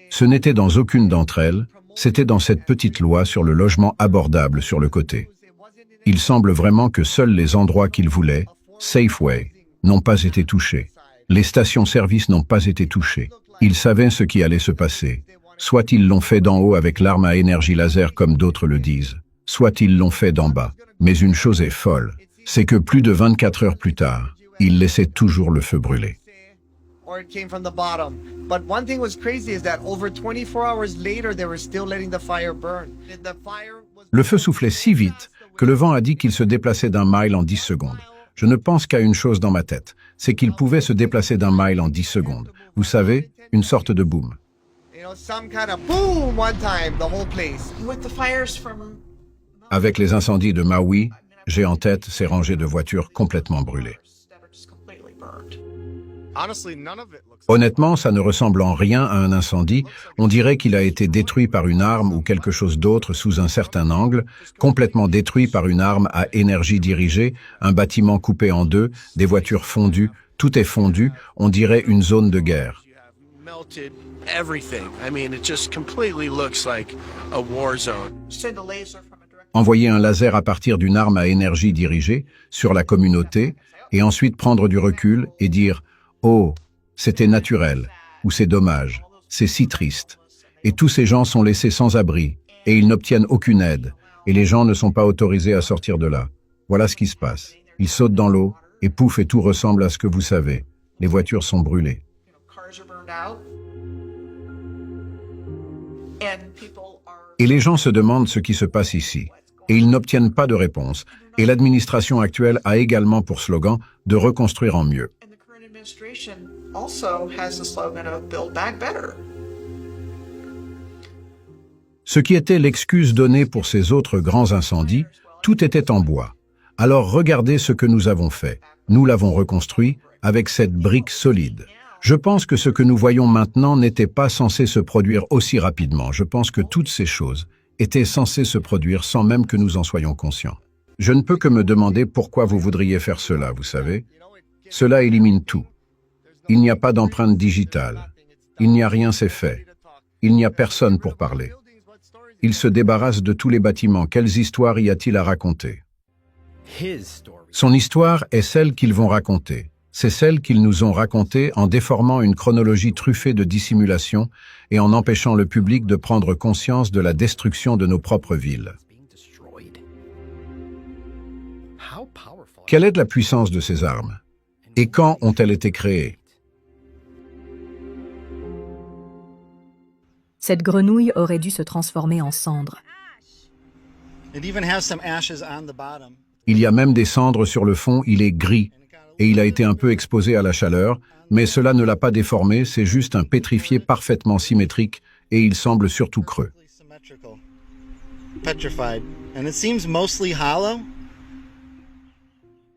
Ce n'était dans aucune d'entre elles, c'était dans cette petite loi sur le logement abordable sur le côté. Il semble vraiment que seuls les endroits qu'ils voulaient, Safeway, n'ont pas été touchés. Les stations-service n'ont pas été touchées. Ils savaient ce qui allait se passer. Soit ils l'ont fait d'en haut avec l'arme à énergie laser comme d'autres le disent, soit ils l'ont fait d'en bas. Mais une chose est folle, c'est que plus de 24 heures plus tard, ils laissaient toujours le feu brûler. Le feu soufflait si vite que le vent a dit qu'il se déplaçait d'1 mile en 10 secondes. Je ne pense qu'à une chose dans ma tête, c'est qu'il pouvait se déplacer d'1 mile en 10 secondes. Vous savez, une sorte de boom. Avec les incendies de Maui, j'ai en tête ces rangées de voitures complètement brûlées. Honnêtement, ça ne ressemble en rien à un incendie. On dirait qu'il a été détruit par une arme ou quelque chose d'autre sous un certain angle, complètement détruit par une arme à énergie dirigée, un bâtiment coupé en deux, des voitures fondues, tout est fondu, on dirait une zone de guerre. envoyer un laser à partir d'une arme à énergie dirigée sur la communauté et ensuite prendre du recul et dire « Oh, c'était naturel » ou « c'est dommage, c'est si triste ». Et tous ces gens sont laissés sans abri et ils n'obtiennent aucune aide et les gens ne sont pas autorisés à sortir de là. Voilà ce qui se passe. Ils sautent dans l'eau et pouf et tout ressemble à ce que vous savez. Les voitures sont brûlées. Et les gens se demandent ce qui se passe ici. Et ils n'obtiennent pas de réponse. Et l'administration actuelle a également pour slogan de reconstruire en mieux. Ce qui était l'excuse donnée pour ces autres grands incendies, tout était en bois. Alors regardez ce que nous avons fait. Nous l'avons reconstruit avec cette brique solide. Je pense que ce que nous voyons maintenant n'était pas censé se produire aussi rapidement. Je pense que toutes ces choses étaient censées se produire sans même que nous en soyons conscients. Je ne peux que me demander pourquoi vous voudriez faire cela, vous savez. Cela élimine tout. Il n'y a pas d'empreinte digitale. Il n'y a rien, c'est fait. Il n'y a personne pour parler. Il se débarrasse de tous les bâtiments. Quelles histoires y a-t-il à raconter? Son histoire est celle qu'ils vont raconter. C'est celle qu'ils nous ont racontée en déformant une chronologie truffée de dissimulation et en empêchant le public de prendre conscience de la destruction de nos propres villes. Quelle est la puissance de ces armes? Et quand ont-elles été créées? Cette grenouille aurait dû se transformer en cendre. Il y a même des cendres sur le fond, il est gris, et il a été un peu exposé à la chaleur, mais cela ne l'a pas déformé, c'est juste un pétrifié parfaitement symétrique, et il semble surtout creux.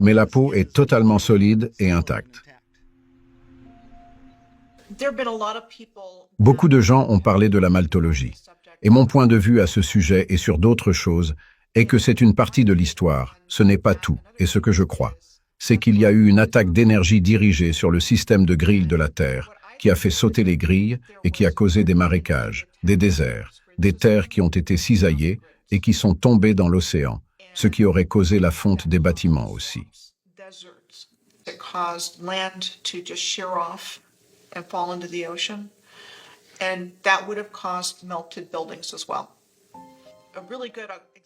Mais la peau est totalement solide et intacte. Beaucoup de gens ont parlé de la malthologie, et mon point de vue à ce sujet et sur d'autres choses est que c'est une partie de l'histoire, ce n'est pas tout, et ce que je crois, c'est qu'il y a eu une attaque d'énergie dirigée sur le système de grilles de la Terre, qui a fait sauter les grilles et qui a causé des marécages, des déserts, des terres qui ont été cisaillées et qui sont tombées dans l'océan, ce qui aurait causé la fonte des bâtiments aussi.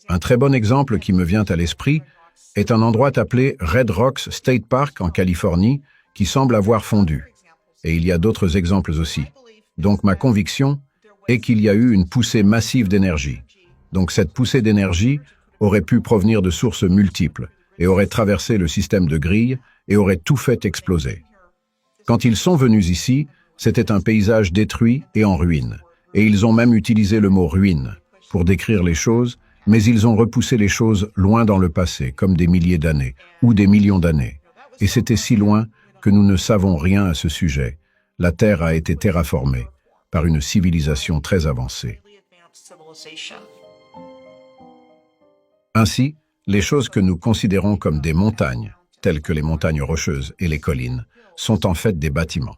Un très bon exemple qui me vient à l'esprit est un endroit appelé Red Rocks State Park en Californie qui semble avoir fondu. Et il y a d'autres exemples aussi. Donc ma conviction est qu'il y a eu une poussée massive d'énergie. Donc cette poussée d'énergie aurait pu provenir de sources multiples et aurait traversé le système de grilles et aurait tout fait exploser. Quand ils sont venus ici, c'était un paysage détruit et en ruine. Et ils ont même utilisé le mot « ruine » pour décrire les choses, mais ils ont repoussé les choses loin dans le passé, comme des milliers d'années, ou des millions d'années. Et c'était si loin que nous ne savons rien à ce sujet. La Terre a été terraformée par une civilisation très avancée. Ainsi, les choses que nous considérons comme des montagnes, telles que les montagnes rocheuses et les collines, sont en fait des bâtiments.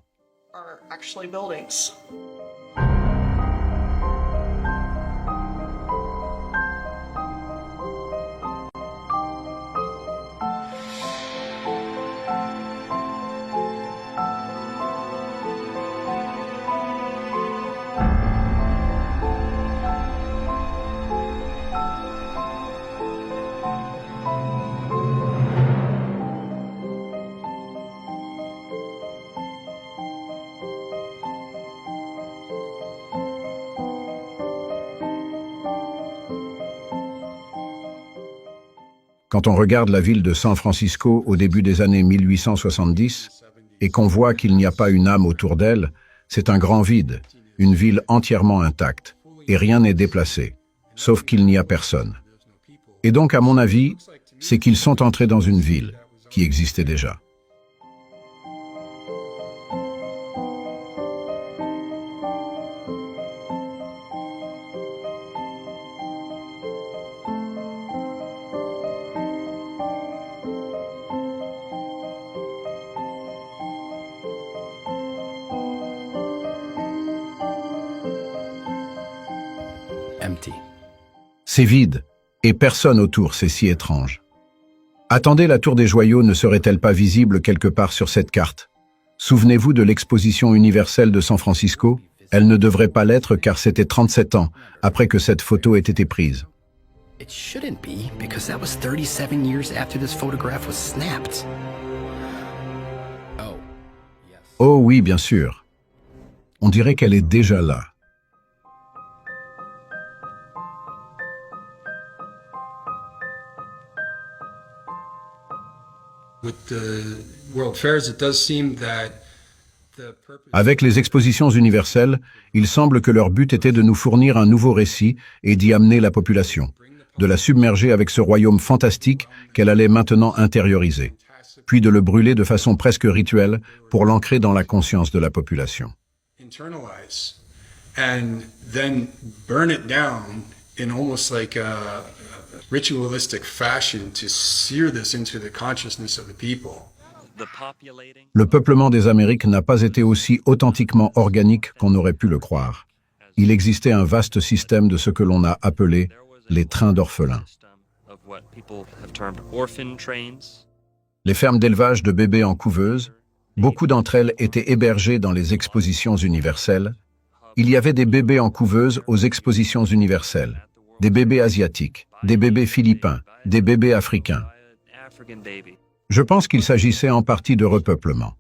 Quand on regarde la ville de San Francisco au début des années 1870 et qu'on voit qu'il n'y a pas une âme autour d'elle, c'est un grand vide, une ville entièrement intacte, et rien n'est déplacé, sauf qu'il n'y a personne. Et donc, à mon avis, c'est qu'ils sont entrés dans une ville qui existait déjà. C'est vide, Et personne autour, c'est si étrange. Attendez, la tour des joyaux ne serait-elle pas visible quelque part sur cette carte? Souvenez-vous de l'exposition universelle de San Francisco? Elle ne devrait pas l'être car c'était 37 ans après que cette photo ait été prise. It shouldn't be, because that was 37 years after this photograph was snapped. Oh oui, bien sûr. On dirait qu'elle est déjà là. Avec les expositions universelles, il semble que leur but était de nous fournir un nouveau récit et d'y amener la population, de la submerger avec ce royaume fantastique qu'elle allait maintenant intérioriser, puis de le brûler de façon presque rituelle pour l'ancrer dans la conscience de la population. And then burn it down in almost like a ritualistic fashion to sear this into the consciousness of the people. Le peuplement des Amériques n'a pas été aussi authentiquement organique qu'on aurait pu le croire. Il existait un vaste système de ce que l'on a appelé les trains d'orphelins. Les fermes d'élevage de bébés en couveuse, beaucoup d'entre elles étaient hébergées dans les expositions universelles. Il y avait des bébés en couveuse aux expositions universelles, des bébés asiatiques, des bébés philippins, des bébés africains. Je pense qu'il s'agissait en partie de repeuplement.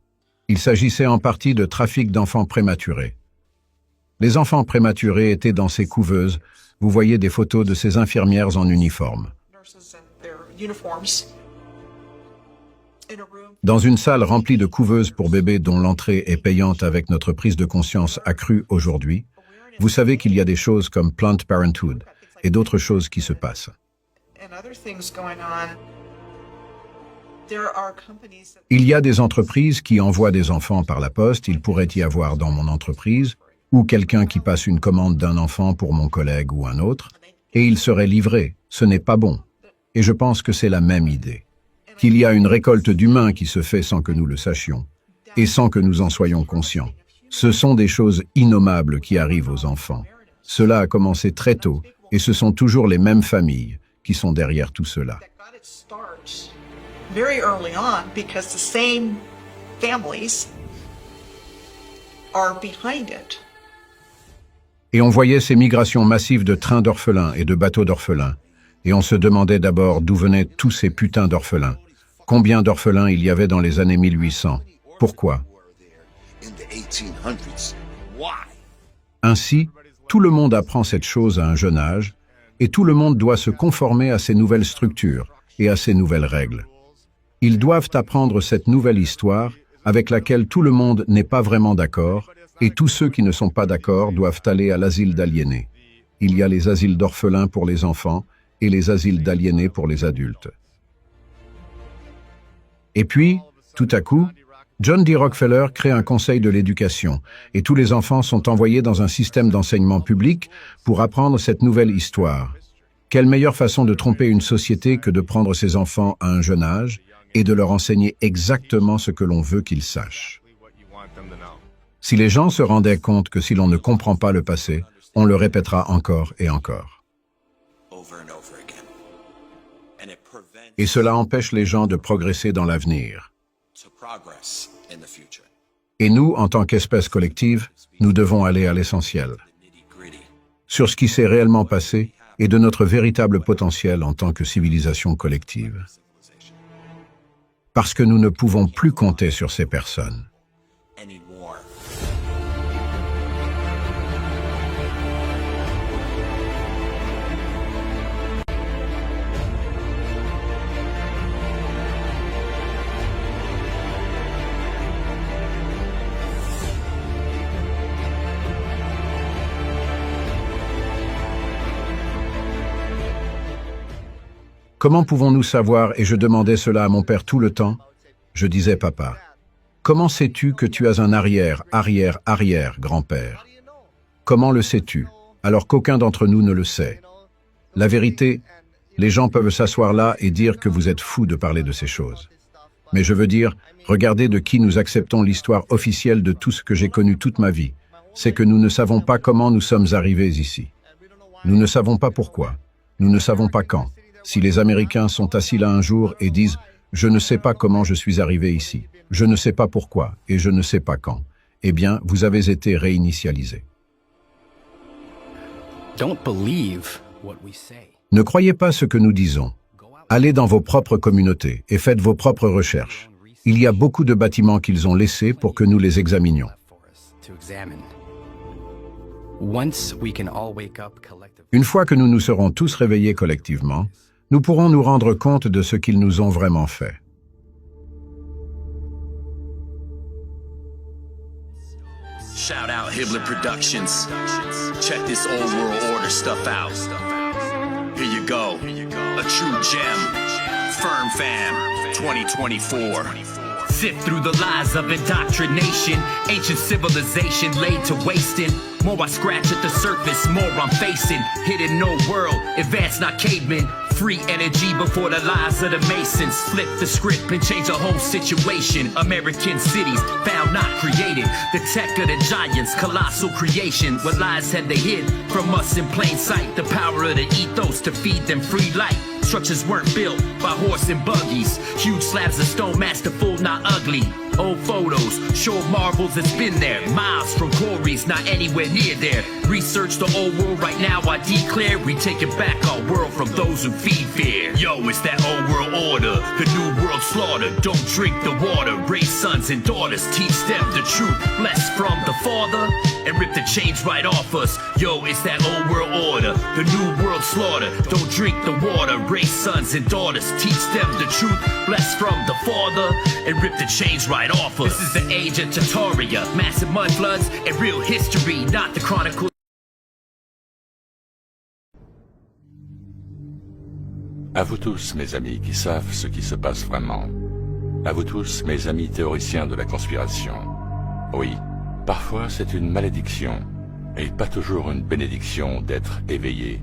Il s'agissait en partie de trafic d'enfants prématurés. Les enfants prématurés étaient dans ces couveuses. Vous voyez des photos de ces infirmières en uniforme. Dans une salle remplie de couveuses pour bébés dont l'entrée est payante avec notre prise de conscience accrue aujourd'hui, vous savez qu'il y a des choses comme Planned Parenthood et d'autres choses qui se passent. Il y a des entreprises qui envoient des enfants par la poste, il pourrait y avoir dans mon entreprise, ou quelqu'un qui passe une commande d'un enfant pour mon collègue ou un autre, et il serait livré. Ce n'est pas bon. Et je pense que c'est la même idée. Qu'il y a une récolte d'humains qui se fait sans que nous le sachions, et sans que nous en soyons conscients. Ce sont des choses innommables qui arrivent aux enfants. Cela a commencé très tôt, et ce sont toujours les mêmes familles qui sont derrière tout cela. Very early on, because the same families are behind it. Et on voyait ces migrations massives de trains d'orphelins et de bateaux d'orphelins. Et on se demandait d'abord d'où venaient tous ces putains d'orphelins. Combien d'orphelins il y avait dans les années 1800? Pourquoi? Ainsi, tout le monde apprend cette chose à un jeune âge, et tout le monde doit se conformer à ces nouvelles structures et à ces nouvelles règles. Ils doivent apprendre cette nouvelle histoire avec laquelle tout le monde n'est pas vraiment d'accord, et tous ceux qui ne sont pas d'accord doivent aller à l'asile d'aliénés. Il y a les asiles d'orphelins pour les enfants et les asiles d'aliénés pour les adultes. Et puis, tout à coup, John D. Rockefeller crée un conseil de l'éducation, et tous les enfants sont envoyés dans un système d'enseignement public pour apprendre cette nouvelle histoire. Quelle meilleure façon de tromper une société que de prendre ses enfants à un jeune âge et de leur enseigner exactement ce que l'on veut qu'ils sachent. Si les gens se rendaient compte que si l'on ne comprend pas le passé, on le répétera encore et encore. Et cela empêche les gens de progresser dans l'avenir. Et nous, en tant qu'espèce collective, nous devons aller à l'essentiel. Sur ce qui s'est réellement passé et de notre véritable potentiel en tant que civilisation collective. Parce que nous ne pouvons plus compter sur ces personnes. Comment pouvons-nous savoir, et je demandais cela à mon père tout le temps, je disais, papa, comment sais-tu que tu as un arrière-grand-père? Comment le sais-tu, alors qu'aucun d'entre nous ne le sait? La vérité, les gens peuvent s'asseoir là et dire que vous êtes fous de parler de ces choses. Mais je veux dire, regardez de qui nous acceptons l'histoire officielle de tout ce que j'ai connu toute ma vie. C'est que nous ne savons pas comment nous sommes arrivés ici. Nous ne savons pas pourquoi. Nous ne savons pas quand. Si les Américains sont assis là un jour et disent « Je ne sais pas comment je suis arrivé ici, je ne sais pas pourquoi et je ne sais pas quand », eh bien, vous avez été réinitialisé. Don't believe what we say. Ne croyez pas ce que nous disons. Allez dans vos propres communautés et faites vos propres recherches. Il y a beaucoup de bâtiments qu'ils ont laissés pour que nous les examinions. To examine. Once we can all wake up collectively. Une fois que nous nous serons tous réveillés collectivement, nous pourrons nous rendre compte de ce qu'ils nous ont vraiment fait. Shout out Hibbler Productions. Check this old world order stuff out. Here you go. A true gem. Firm Fam 2024. Sift through the lies of indoctrination, ancient civilization laid to wasting. More I scratch at the surface, more I'm facing. Hidden no world, advanced not cavemen. Free energy before the lies of the Masons. Flip the script and change the whole situation. American cities found not created. The tech of the giants, colossal creation. What lies had they hid from us in plain sight? The power of the ethos to feed them free light. Structures weren't built by horse and buggies. Huge slabs of stone, masterful, not ugly. Old photos, sure marvels, it's been there. Miles from quarries, not anywhere near there. Research the old world right now, I declare we taking back our world from those who feed fear. Yo, it's that old world order, the new world slaughter. Don't drink the water, raise sons and daughters, teach them the truth. Blessed from the Father, and rip the chains right off us. Yo, it's that old world order, the new world slaughter. Don't drink the water, raise sons and daughters, teach them the truth. Blessed from the Father, and rip the chains right off us. This is the age of Tartaria, massive mud floods and real history, not the chronicle. À vous tous, mes amis, qui savent ce qui se passe vraiment. À vous tous, mes amis théoriciens de la conspiration. Oui, parfois c'est une malédiction, et pas toujours une bénédiction d'être éveillé.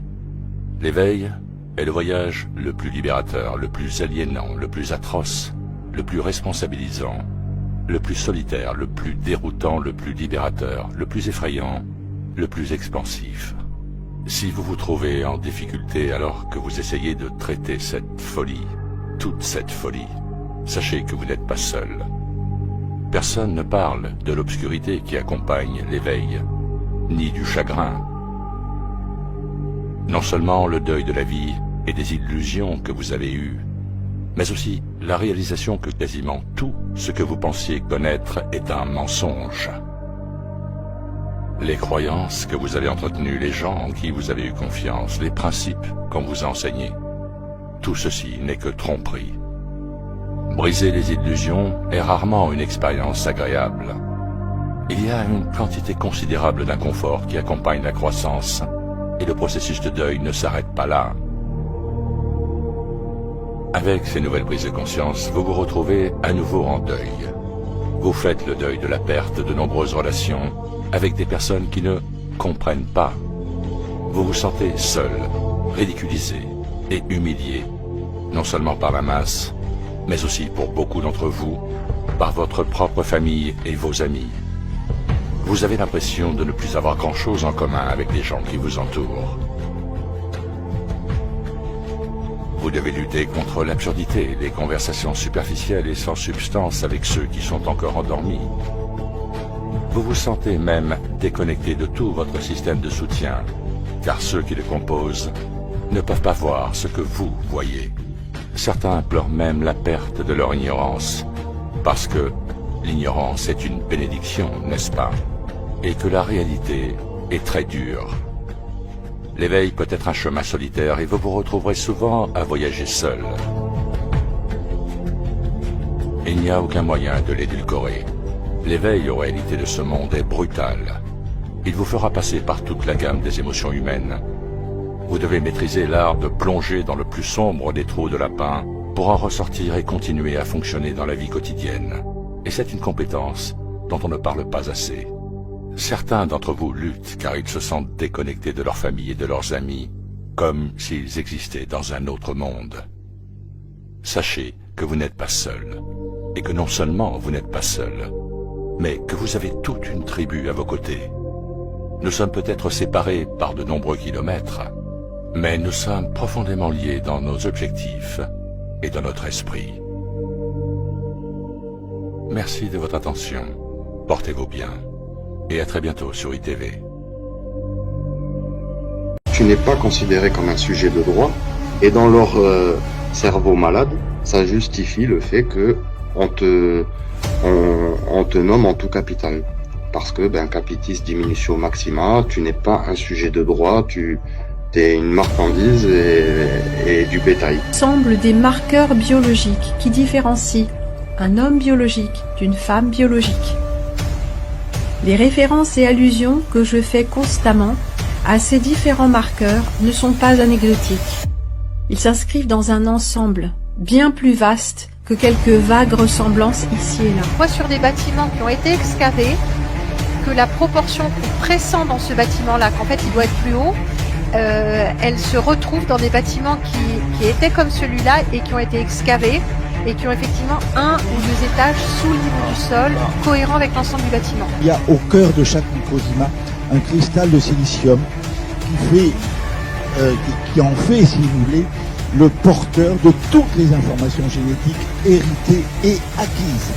L'éveil est le voyage le plus libérateur, le plus aliénant, le plus atroce, le plus responsabilisant, le plus solitaire, le plus déroutant, le plus libérateur, le plus effrayant, le plus expansif. Si vous vous trouvez en difficulté alors que vous essayez de traiter cette folie, toute cette folie, sachez que vous n'êtes pas seul. Personne ne parle de l'obscurité qui accompagne l'éveil, ni du chagrin. Non seulement le deuil de la vie et des illusions que vous avez eues, mais aussi la réalisation que quasiment tout ce que vous pensiez connaître est un mensonge. Les croyances que vous avez entretenues, les gens en qui vous avez eu confiance, les principes qu'on vous a enseignés, tout ceci n'est que tromperie. Briser les illusions est rarement une expérience agréable. Il y a une quantité considérable d'inconfort qui accompagne la croissance, et le processus de deuil ne s'arrête pas là. Avec ces nouvelles prises de conscience, vous vous retrouvez à nouveau en deuil. Vous faites le deuil de la perte de nombreuses relations avec des personnes qui ne comprennent pas. Vous vous sentez seul, ridiculisé et humilié, non seulement par la masse, mais aussi pour beaucoup d'entre vous, par votre propre famille et vos amis. Vous avez l'impression de ne plus avoir grand-chose en commun avec les gens qui vous entourent. Vous devez lutter contre l'absurdité, les conversations superficielles et sans substance avec ceux qui sont encore endormis. Vous vous sentez même déconnecté de tout votre système de soutien, car ceux qui le composent ne peuvent pas voir ce que vous voyez. Certains pleurent même la perte de leur ignorance, parce que l'ignorance est une bénédiction, n'est-ce pas? Et que la réalité est très dure. L'éveil peut être un chemin solitaire et vous vous retrouverez souvent à voyager seul. Il n'y a aucun moyen de l'édulcorer. L'éveil aux réalités de ce monde est brutal. Il vous fera passer par toute la gamme des émotions humaines. Vous devez maîtriser l'art de plonger dans le plus sombre des trous de lapin pour en ressortir et continuer à fonctionner dans la vie quotidienne. Et c'est une compétence dont on ne parle pas assez. Certains d'entre vous luttent car ils se sentent déconnectés de leur famille et de leurs amis, comme s'ils existaient dans un autre monde. Sachez que vous n'êtes pas seul, et que non seulement vous n'êtes pas seul, mais que vous avez toute une tribu à vos côtés. Nous sommes peut-être séparés par de nombreux kilomètres, Mais nous sommes profondément liés dans nos objectifs et dans notre esprit. Merci de votre attention. Portez-vous bien. Et à très bientôt sur ITV. Tu n'es pas considéré comme un sujet de droit, et dans leur cerveau malade, ça justifie le fait que on te nomme en tout capital. Parce que, capitis diminutio maxima, tu n'es pas un sujet de droit, tu es une marchandise et du bétail. Semblent des marqueurs biologiques qui différencient un homme biologique d'une femme biologique. Les références et allusions que je fais constamment à ces différents marqueurs ne sont pas anecdotiques. Ils s'inscrivent dans un ensemble bien plus vaste que quelques vagues ressemblances ici et là. On voit sur des bâtiments qui ont été excavés que la proportion qu'on pressent dans ce bâtiment-là, qu'en fait il doit être plus haut, elle se retrouve dans des bâtiments qui étaient comme celui-là et qui ont été excavés et qui ont effectivement 1 ou 2 étages sous le niveau du sol, cohérent avec l'ensemble du bâtiment. Il y a au cœur de chaque microclimat un cristal de silicium qui en fait, si vous voulez, le porteur de toutes les informations génétiques héritées et acquises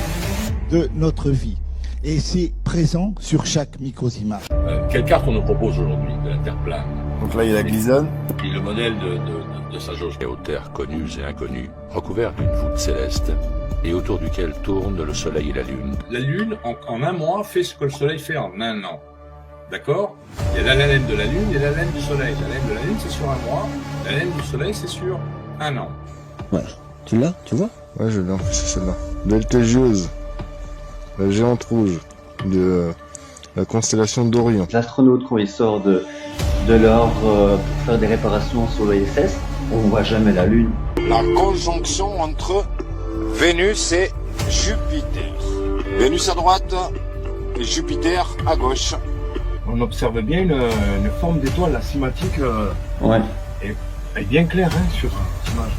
de notre vie. Et c'est présent sur chaque microclimat. Quelle carte on nous propose aujourd'hui de la Terre plane? Donc là, il y a la glisonne. Et le modèle de sa jauge aux terres connues et inconnues, recouvert d'une voûte céleste, et autour duquel tournent le Soleil et la Lune. La Lune, en un mois, fait ce que le Soleil fait en un an. D'accord? Il y a la laine de la Lune et la laine du Soleil. La laine de la Lune, c'est sur un mois. La laine du Soleil, c'est sur un an. Ouais. Tu l'as, tu vois? Ouais, je l'ai, c'est celle-là. Betelgeuse, la géante rouge de la constellation d'Orion. L'astronaute, quand il sort de l'ordre pour faire des réparations sur l'ISS, on voit jamais la Lune. La conjonction entre Vénus et Jupiter. Vénus à droite et Jupiter à gauche. On observe bien une forme d'étoile, la cimatique. Ouais. est bien claire sur l'image.